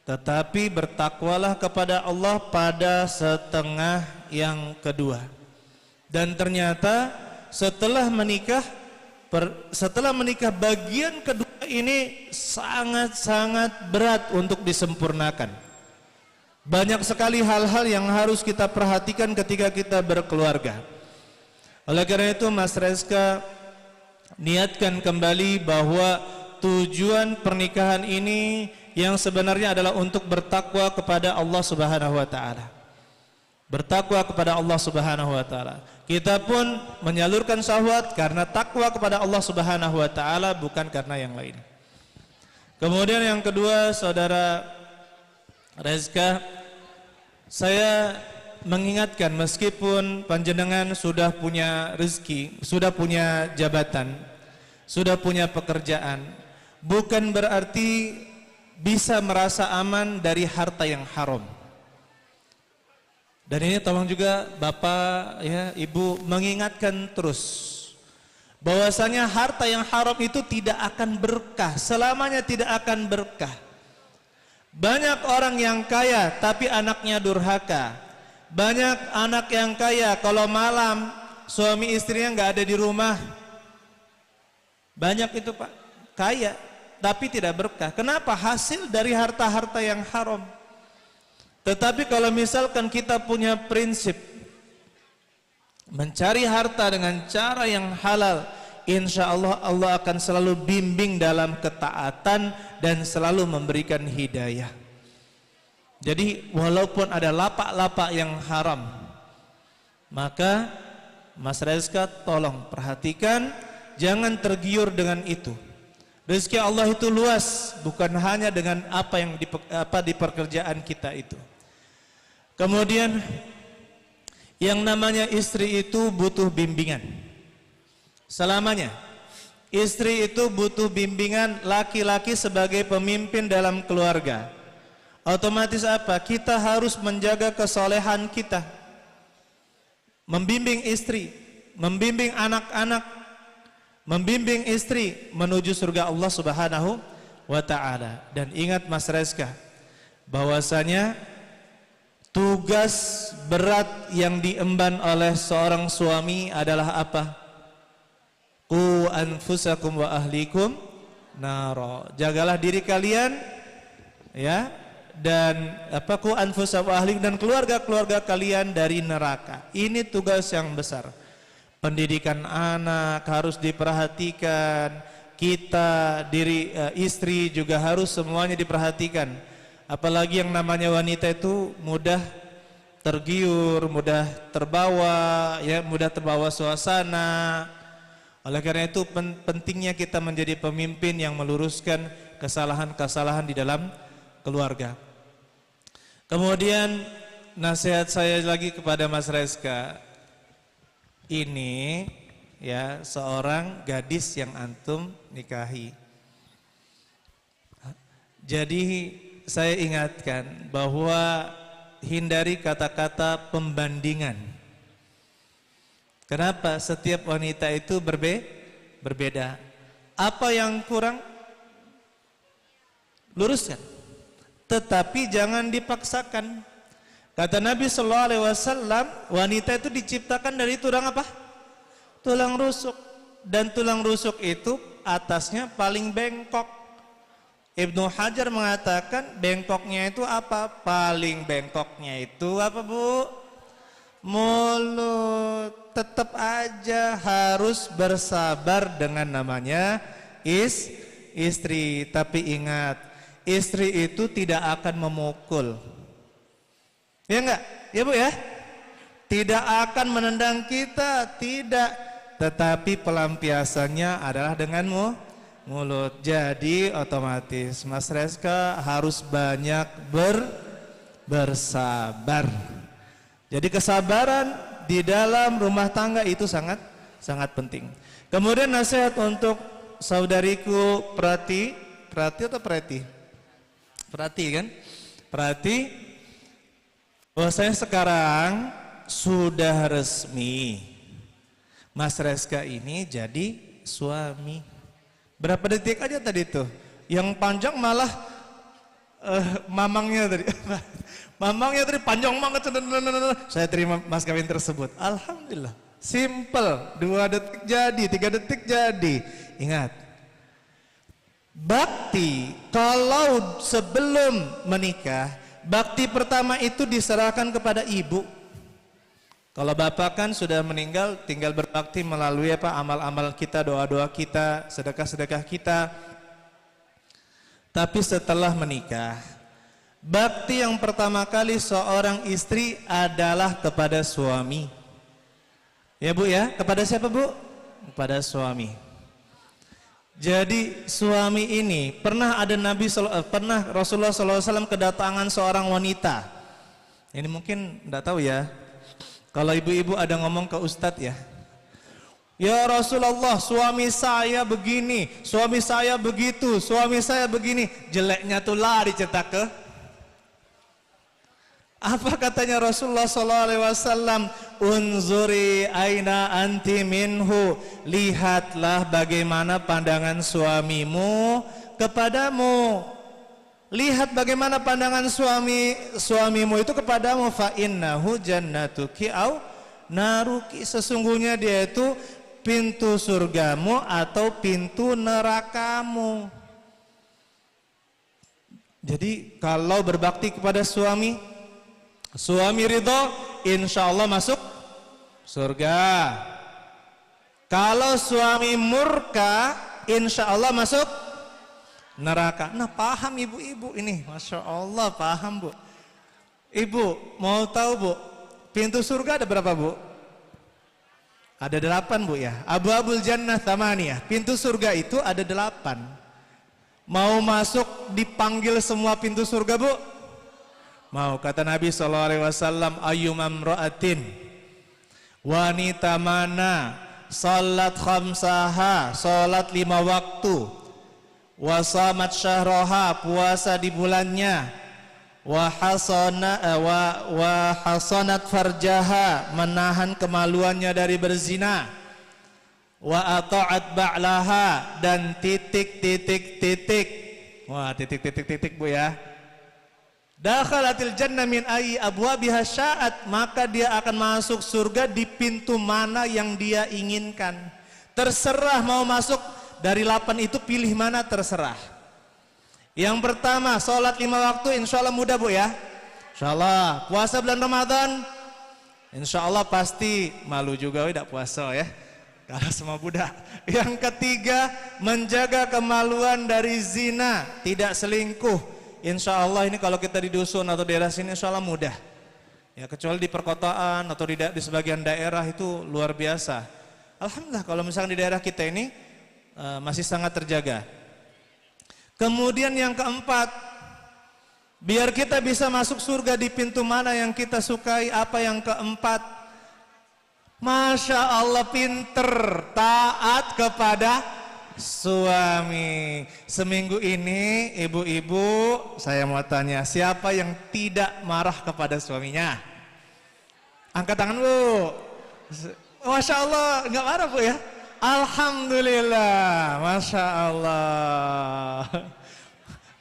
Tetapi bertakwalah kepada Allah pada setengah yang kedua. Dan ternyata setelah menikah setelah menikah bagian kedua ini sangat-sangat berat untuk disempurnakan. Banyak sekali hal-hal yang harus kita perhatikan ketika kita berkeluarga. Oleh karena itu Mas Reska niatkan kembali bahwa tujuan pernikahan ini yang sebenarnya adalah untuk bertakwa kepada Allah Subhanahu wa taala. Bertakwa kepada Allah Subhanahu wa taala. Kita pun menyalurkan syahwat karena takwa kepada Allah Subhanahu wa taala, bukan karena yang lain. Kemudian yang kedua, Saudara Reska, saya mengingatkan meskipun panjenengan sudah punya rezeki, sudah punya jabatan, sudah punya pekerjaan, bukan berarti bisa merasa aman dari harta yang haram. Dan ini tolong juga Bapak ya, Ibu mengingatkan terus bahwasanya harta yang haram itu tidak akan berkah, selamanya tidak akan berkah. Banyak orang yang kaya tapi anaknya durhaka. Banyak anak yang kaya kalau malam suami istrinya nggak ada di rumah. Banyak itu Pak, kaya tapi tidak berkah. Kenapa? Hasil dari harta-harta yang haram. Tetapi kalau misalkan kita punya prinsip mencari harta dengan cara yang halal, insya Allah Allah akan selalu bimbing dalam ketaatan dan selalu memberikan hidayah. Jadi walaupun ada lapak-lapak yang haram, maka Mas Reska tolong perhatikan, jangan tergiur dengan itu. Rezeki Allah itu luas, bukan hanya dengan apa yang di pekerjaan kita itu. Kemudian yang namanya istri itu butuh bimbingan. Selamanya istri itu butuh bimbingan laki-laki sebagai pemimpin dalam keluarga. Otomatis apa? Kita harus menjaga kesolehan kita, membimbing istri, membimbing anak-anak, membimbing istri menuju surga Allah Subhanahu wa taala. Dan ingat Mas Reska, bahwasanya tugas berat yang diemban oleh seorang suami adalah apa? Qu anfusakum wa ahlikum naro. Jagalah diri kalian ya, dan qu anfusakum wa ahlikum, dan keluarga-keluarga kalian dari neraka. Ini tugas yang besar. Pendidikan anak harus diperhatikan, kita diri istri juga harus semuanya diperhatikan. Apalagi yang namanya wanita itu mudah tergiur, mudah terbawa, ya, mudah terbawa suasana. Oleh karena itu pentingnya kita menjadi pemimpin yang meluruskan kesalahan-kesalahan di dalam keluarga. Kemudian nasihat saya lagi kepada Mas Reska, ini ya seorang gadis yang antum nikahi. Jadi saya ingatkan bahwa hindari kata-kata pembandingan. Kenapa? Setiap wanita itu berbeda. Apa yang kurang? Luruskan. Tetapi jangan dipaksakan. Kata Nabi SAW, wanita itu diciptakan dari tulang apa? Tulang rusuk. Dan tulang rusuk itu atasnya paling bengkok. Ibnu Hajar mengatakan bengkoknya itu apa? Paling bengkoknya itu apa Bu? Mulut. Tetap aja harus bersabar dengan namanya istri. Tapi ingat, istri itu tidak akan memukul. Ya enggak? Ya Bu ya? Tidak akan menendang kita, tidak. Tetapi pelampiasannya adalah dengan mulut. Jadi otomatis Mas Reska harus banyak bersabar. Jadi kesabaran di dalam rumah tangga itu sangat penting. Kemudian nasihat untuk saudariku Prati atau Preti? Prati kan? Prati, bahwasanya sekarang sudah resmi Mas Reska ini jadi suami. Berapa detik aja tadi tuh? Yang panjang malah mamangnya tadi. Mamangnya tadi panjang banget. Saya terima mas kawin tersebut. Alhamdulillah. Simple, 2 detik jadi, 3 detik jadi. Ingat, bakti kalau sebelum menikah, bakti pertama itu diserahkan kepada ibu. Kalau bapak kan sudah meninggal, tinggal berbakti melalui amal-amal kita, doa-doa kita, sedekah-sedekah kita. Tapi setelah menikah, bakti yang pertama kali seorang istri adalah kepada suami. Ya Bu ya, kepada siapa Bu? Kepada suami. Jadi suami ini pernah Rasulullah SAW kedatangan seorang wanita. Ini mungkin enggak tahu ya. Kalau ibu-ibu ada ngomong ke ustadz ya. Ya Rasulullah, suami saya begini, suami saya begitu, suami saya begini. Jeleknya tuh lari cerita ke. Apa katanya Rasulullah SAW? Unzuri aina anti minhu. Lihatlah bagaimana pandangan suamimu kepadamu. Lihat bagaimana pandangan suamimu itu kepadamu. Fa innahu jannatuki au naruki. Sesungguhnya dia itu pintu surgamu atau pintu nerakamu. Jadi kalau berbakti kepada suami ridho, insya Allah masuk surga. Kalau suami murka, insya Allah masuk neraka. Nah paham ibu-ibu ini, Masya Allah paham Bu. Ibu mau tahu Bu, pintu surga ada berapa Bu? Ada 8 Bu ya. Abwabul jannah thamaniyah. Pintu surga itu ada 8. Mau masuk dipanggil semua pintu surga Bu? Mau, kata Nabi SAW, ayyumamra'atin, wanita mana salat khamsaha, salat 5 waktu, wasamat syahroha, puasa di bulannya, wa hasanat farjaha, menahan kemaluannya dari berzina, wa ata'at ba'laha, dan titik. Wah, titik Bu ya. Dakhalatil jannah min ayyi abwabiha sya'at, maka dia akan masuk surga di pintu mana yang dia inginkan. Terserah mau masuk dari 8 itu, pilih mana terserah. Yang pertama, sholat 5 waktu, insya Allah mudah Bu ya. Insya Allah. Puasa bulan Ramadan, insya Allah pasti malu juga tidak puasa ya, kalau semua budak. Yang ketiga, menjaga kemaluan dari zina, tidak selingkuh. Insya Allah ini kalau kita di dusun atau daerah sini insya Allah mudah ya, kecuali di perkotaan atau di sebagian daerah itu luar biasa. Alhamdulillah kalau misalkan di daerah kita ini masih sangat terjaga. Kemudian yang keempat, biar kita bisa masuk surga di pintu mana yang kita sukai. Apa yang keempat? Masya Allah pinter, taat kepada suami. Seminggu ini ibu-ibu saya mau tanya, siapa yang tidak marah kepada suaminya? Angkat tangan Bu. Masya Allah nggak marah Bu ya. Alhamdulillah, Masya Allah.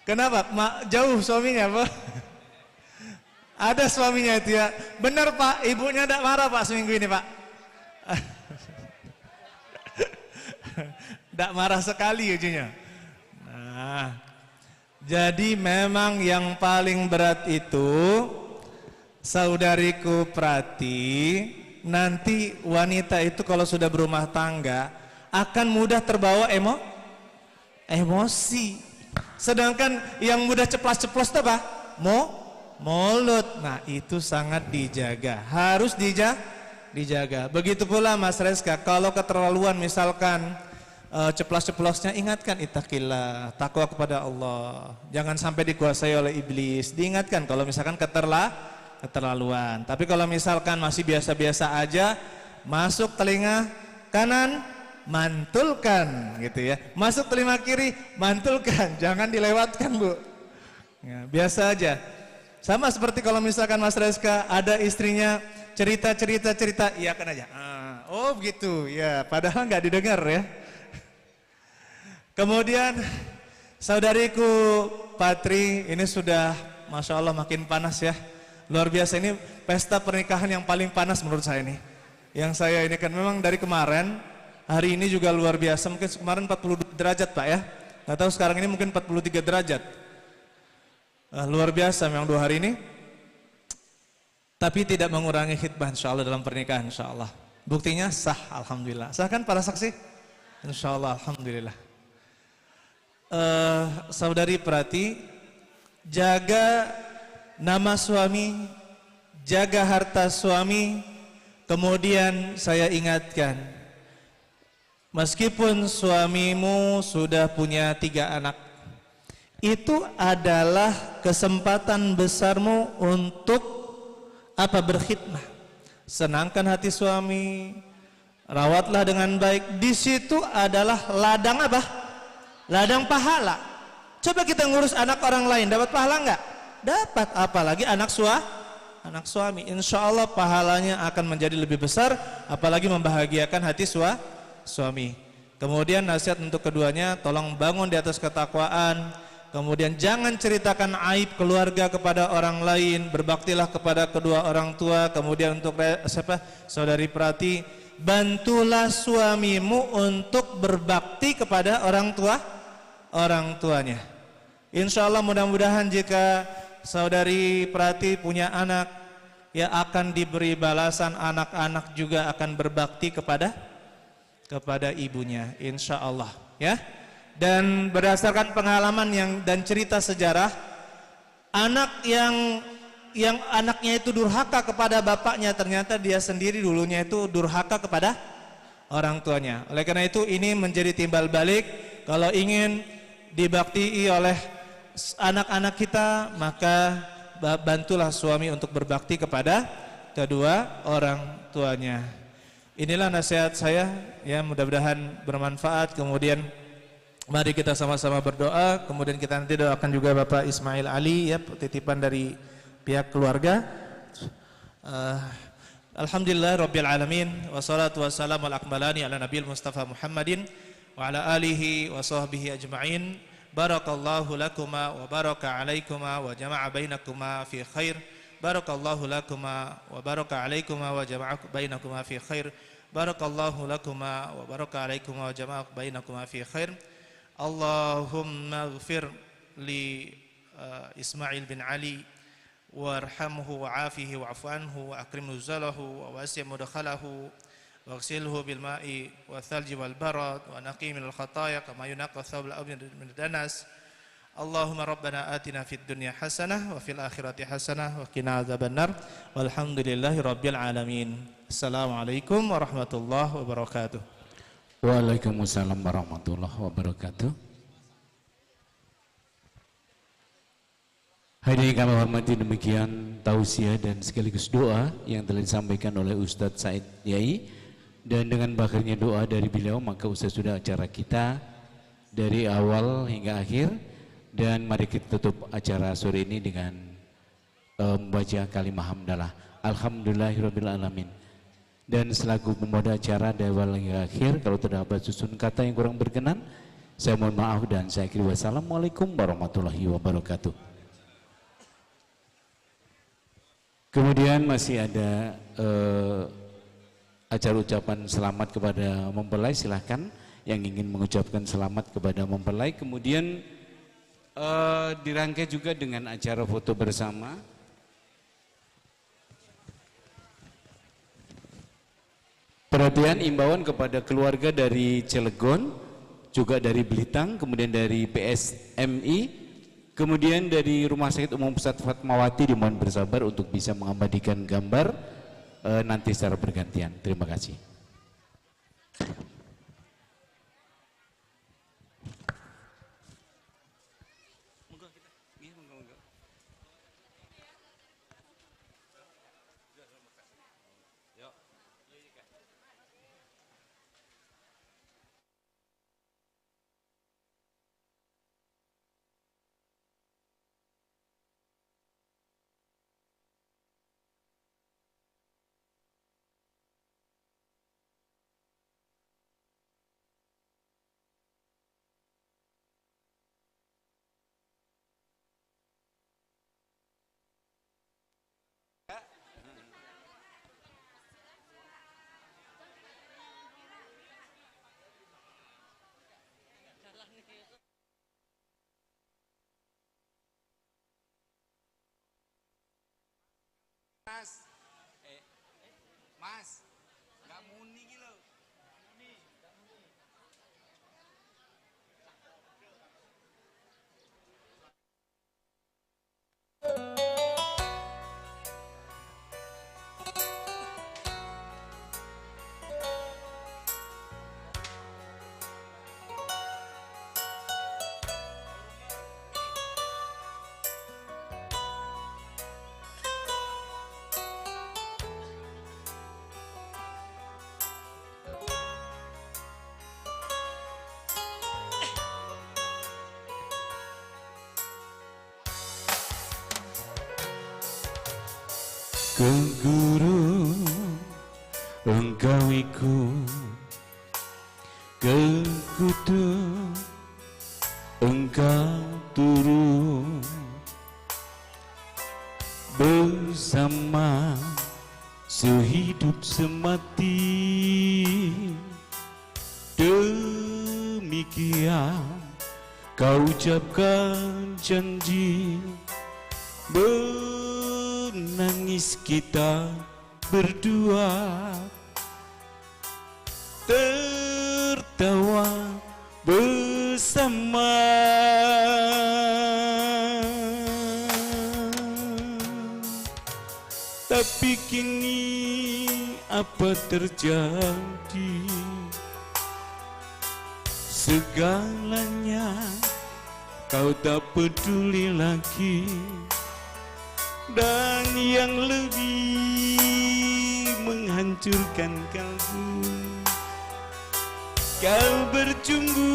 Kenapa? Jauh suaminya Bu? Ada suaminya itu ya. Benar Pak, ibunya tidak marah Pak seminggu ini Pak. Tidak marah sekali ujungnya. Nah, jadi memang yang paling berat itu, saudariku Prati, nanti wanita itu kalau sudah berumah tangga akan mudah terbawa emosi. Sedangkan yang mudah ceplas-ceplos itu apa? Mulut. Nah itu sangat dijaga, harus dijaga. Begitu pula Mas Reska, kalau keterlaluan misalkan ceplas-ceplosnya, ingatkan ittaqillah, takwa kepada Allah, jangan sampai dikuasai oleh iblis. Diingatkan kalau misalkan keterlaluan. Tapi kalau misalkan masih biasa-biasa aja, masuk telinga kanan mantulkan gitu ya, masuk telinga kiri mantulkan, jangan dilewatkan Bu ya, biasa aja. Sama seperti kalau misalkan Mas Reska ada istrinya cerita, iya kan aja. Oh begitu ya, padahal nggak didengar ya. Kemudian saudariku Patri, ini sudah Masya Allah makin panas ya. Luar biasa, ini pesta pernikahan yang paling panas menurut saya ini. yang saya ini kan memang dari kemarin, hari ini juga luar biasa. Mungkin kemarin 40 derajat Pak ya. Nggak tahu sekarang ini mungkin 43 derajat. Luar biasa memang 2 hari ini. Tapi tidak mengurangi khidmah insya Allah dalam pernikahan insya Allah. Buktinya sah alhamdulillah. Sah kan para saksi? Insya Allah alhamdulillah. Saudari Prati, jaga nama suami, jaga harta suami. Kemudian saya ingatkan, meskipun suamimu sudah punya 3 anak, itu adalah kesempatan besarmu untuk apa? Berkhidmah. Senangkan hati suami, rawatlah dengan baik. Di situ adalah ladang apa? Ladang pahala. Coba kita ngurus anak orang lain, dapat pahala enggak? Dapat, apalagi anak suami. Insya Allah pahalanya akan menjadi lebih besar, apalagi membahagiakan hati suami. Kemudian nasihat untuk keduanya, tolong bangun di atas ketakwaan. Kemudian jangan ceritakan aib keluarga kepada orang lain, berbaktilah kepada kedua orang tua. Kemudian untuk saudari Prati, bantulah suamimu untuk berbakti kepada orang tuanya. Insya Allah mudah-mudahan jika saudari Prati punya anak, ya akan diberi balasan, anak-anak juga akan berbakti kepada ibunya, insya Allah ya. Dan berdasarkan pengalaman dan cerita sejarah, anak yang anaknya itu durhaka kepada bapaknya, ternyata dia sendiri dulunya itu durhaka kepada orang tuanya. Oleh karena itu ini menjadi timbal balik, kalau ingin dibaktii oleh anak-anak kita, maka bantulah suami untuk berbakti kepada kedua orang tuanya. Inilah nasihat saya ya, mudah-mudahan bermanfaat. Kemudian mari kita sama-sama berdoa. Kemudian kita nanti doakan juga Bapak Ismail Ali ya, titipan dari pihak keluarga. Alhamdulillah rabbil alamin, wassalatu wassalamu ala akmalani ala nabiyil mustafa Muhammadin wa ala alihi wa sahbihi ajma'in. Barakallahu lakuma wa baraka alaikuma wa jama'a bainakuma fi khair. Barakallahu lakuma wa baraka alaikuma wa jama'a bainakuma fi khair. Barakallahu lakuma wa baraka alaikuma wa jama'a bainakuma fi khair. Allahumma ighfir li Ismail bin Ali warhamhu wa'afihi wa'fu anhu wa akrim nuzalahu wa wasi' mudkhalahu واغسله بالماء والثلج والبرد ونقي من الخطايا كما ينقى الثوب الأبيض من الدنس. اللهم ربنا آتنا في الدنيا حسنة وفي الآخرة حسنة وقنا عذاب النار والحمد لله رب العالمين. السلام عليكم ورحمة الله وبركاته. Waalaikumsalam warahmatullahi wabarakatuh. Hadirin kami hormati, demikian tausiah dan sekaligus doa yang telah disampaikan oleh Ustadz Said Yai. Dan dengan berakhirnya doa dari beliau, maka usai sudah acara kita dari awal hingga akhir. Dan mari kita tutup acara sore ini dengan membaca kalimah hamdalah. Alhamdulillahirabbil alamin. Dan selaku pembawa acara dari awal hingga akhir, kalau terdapat susun kata yang kurang berkenan, saya mohon maaf dan saya akhiri. Wassalamualaikum warahmatullahi wabarakatuh. Kemudian masih ada acara ucapan selamat kepada mempelai, silahkan yang ingin mengucapkan selamat kepada mempelai. Kemudian dirangkai juga dengan acara foto bersama. Perhatian, imbauan kepada keluarga dari Cilegon, juga dari Belitang, kemudian dari PSMI, kemudian dari Rumah Sakit Umum Pusat Fatmawati, dimohon bersabar untuk bisa mengabadikan gambar nanti secara bergantian. Terima kasih. Mas, Mas, nggak muni gitu. Ke guru engkau ikut, ke kutu engkau turun, bersama sehidup semati. Demikian kau ucapkan janji, menangis kita berdua, tertawa bersama. Tapi kini apa terjadi? Segalanya kau tak peduli lagi. Dan yang lebih menghancurkan kalbu, kau bercumbu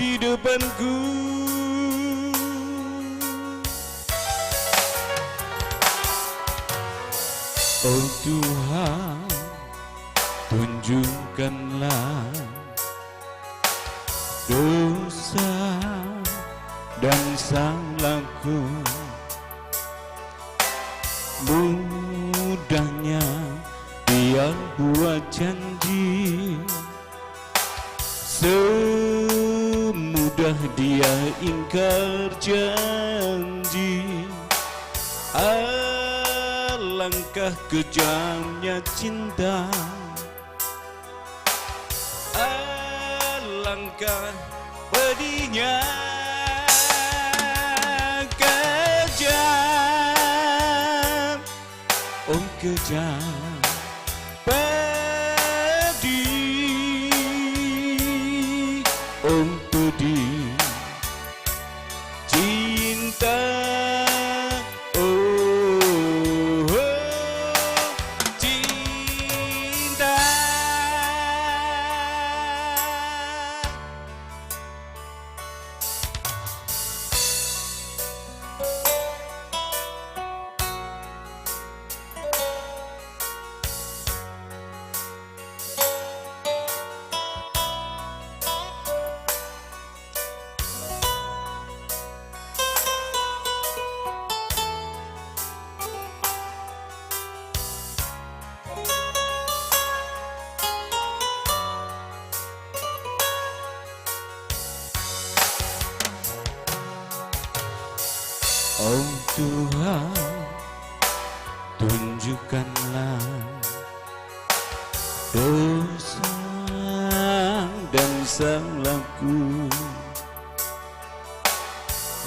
di depanku. Oh Tuhan, tunjukkanlah dosa dan salahku. Mudahnya dia buat janji, semudah dia ingkar janji. Alangkah kejamnya cinta, alangkah pedihnya kejam. Oh kejam pedih, oh pedih cinta. Oh Tuhan, tunjukkanlah dosa dan salahku.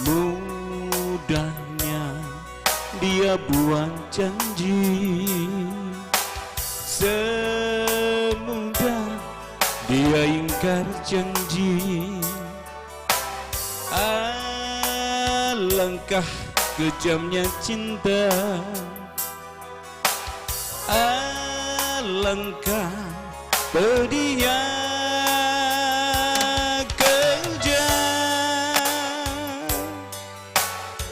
Mudahnya dia buat janji, semudah dia ingkar janji. Alangkah kejamnya cinta, alangkah pedihnya kejam.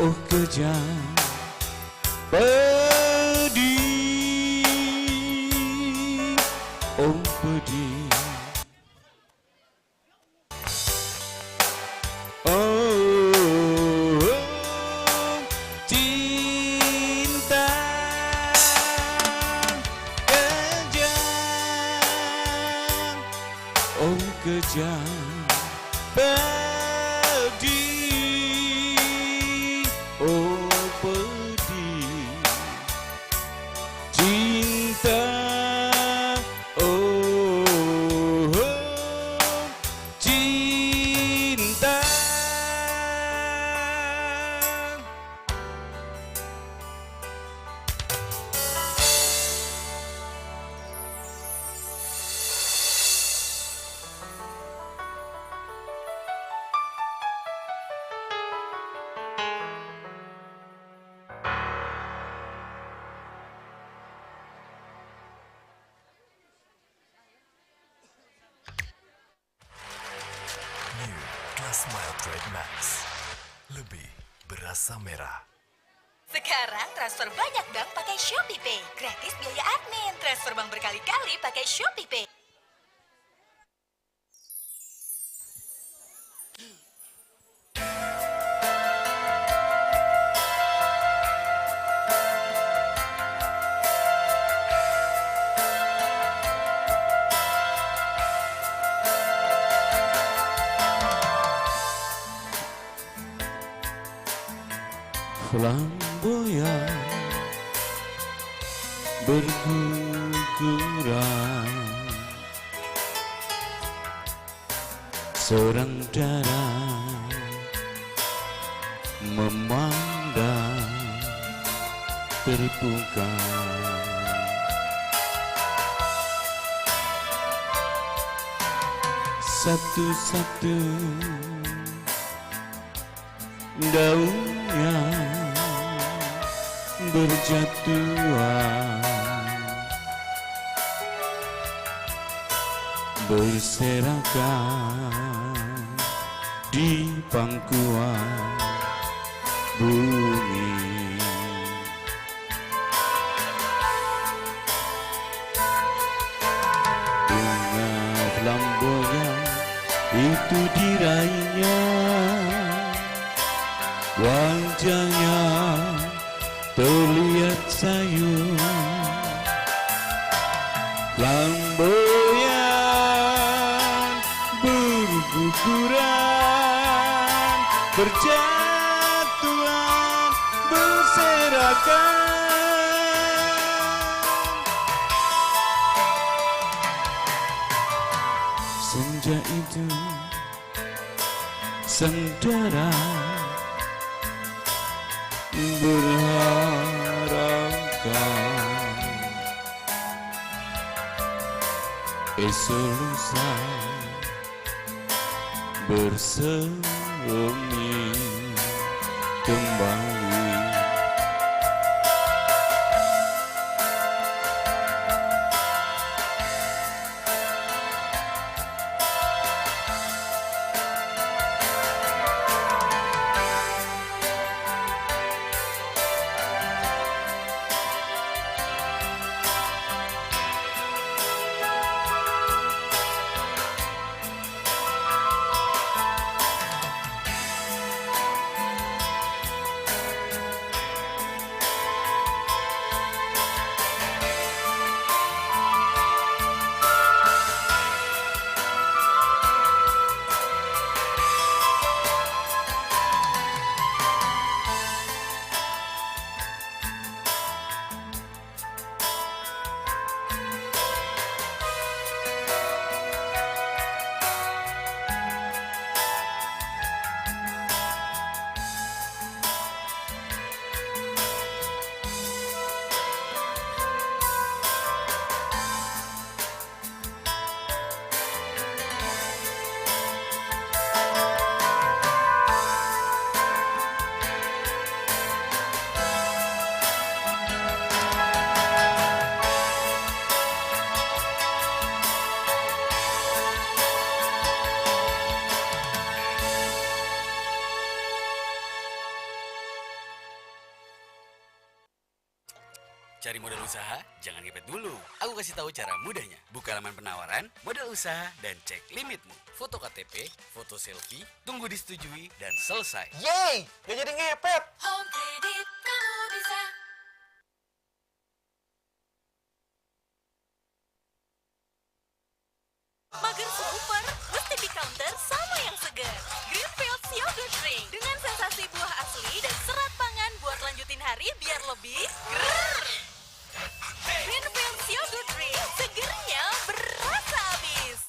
Oh kejam pedih, oh pedih. Kejam pedih, oh pedih. Smile Trade Max. Lebih berasa merah. Sekarang transfer banyak bank pakai ShopeePay. Gratis biaya admin. Transfer bank berkali-kali pakai ShopeePay. Flamboyan berguguran, seorang darah memandang terbuka. Satu-satu daunnya berjatuhan, berserakan di pangkuan bumi. Bunga flamboyan itu diraihnya, wajahnya terlihat sayu, flamboyan berguguran, berjatuhan, berserakan. Senja itu sendara berharapkan esok lusa bersemi kembali. Cari modal usaha? Jangan ngepet dulu. Aku kasih tahu cara mudahnya. Buka laman penawaran, modal usaha, dan cek limitmu. Foto KTP, foto selfie, tunggu disetujui, dan selesai. Yeay, gak jadi ngepet. Home Credit, kamu bisa. Mager super, mesti di counter sama yang segar. Greenfields Yogurt Drink dengan sensasi buah asli dan serat pangan buat lanjutin hari biar lebih grrrr. Greenfields Yogurt Drink, segernya berasa habis.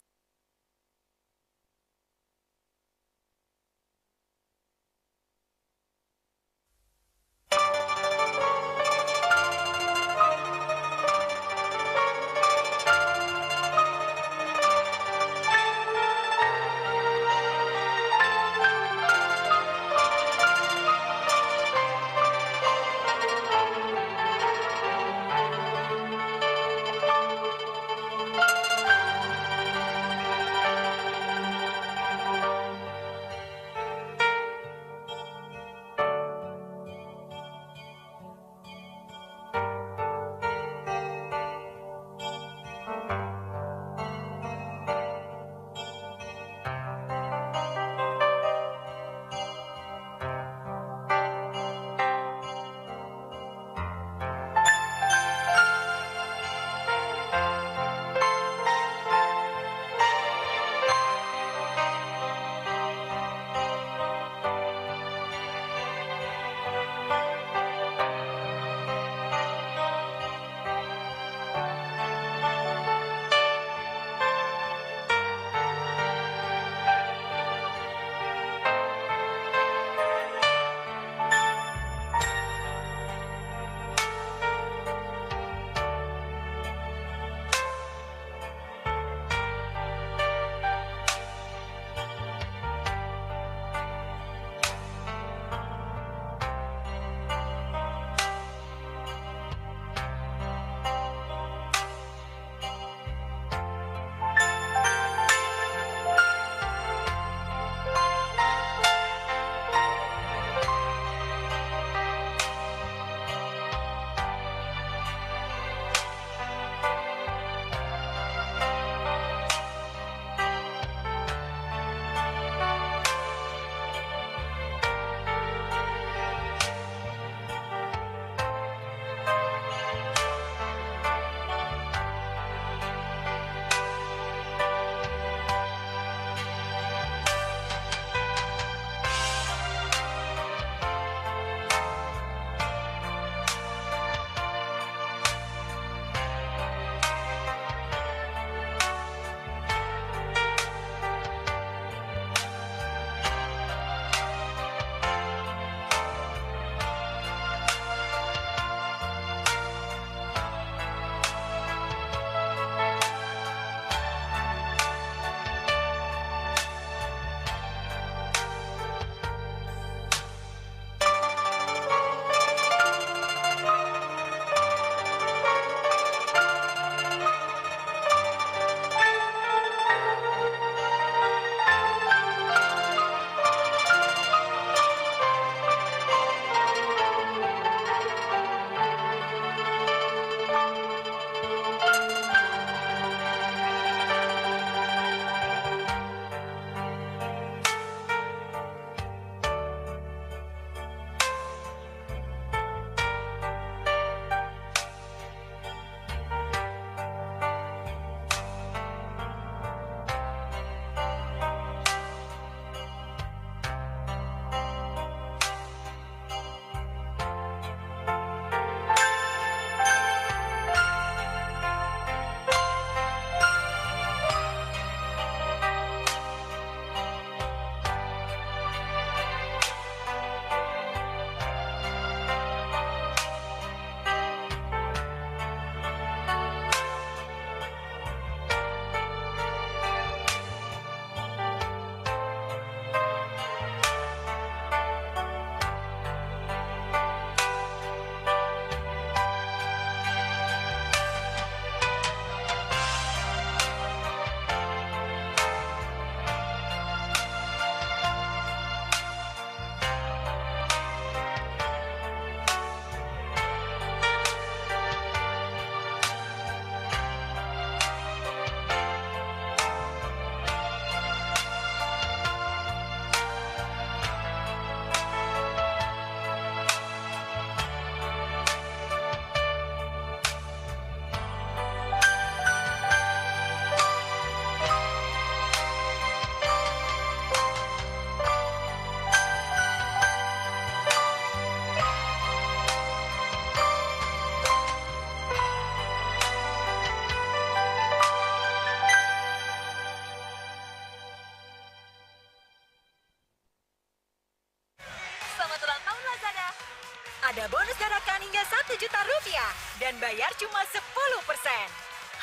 juta rupiah dan bayar cuma 10%.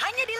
Hanya di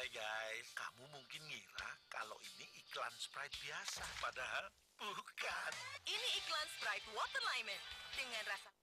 Hai guys, kamu mungkin ngira kalau ini iklan Sprite biasa, padahal bukan. Ini iklan Sprite Water Lemon dengan rasa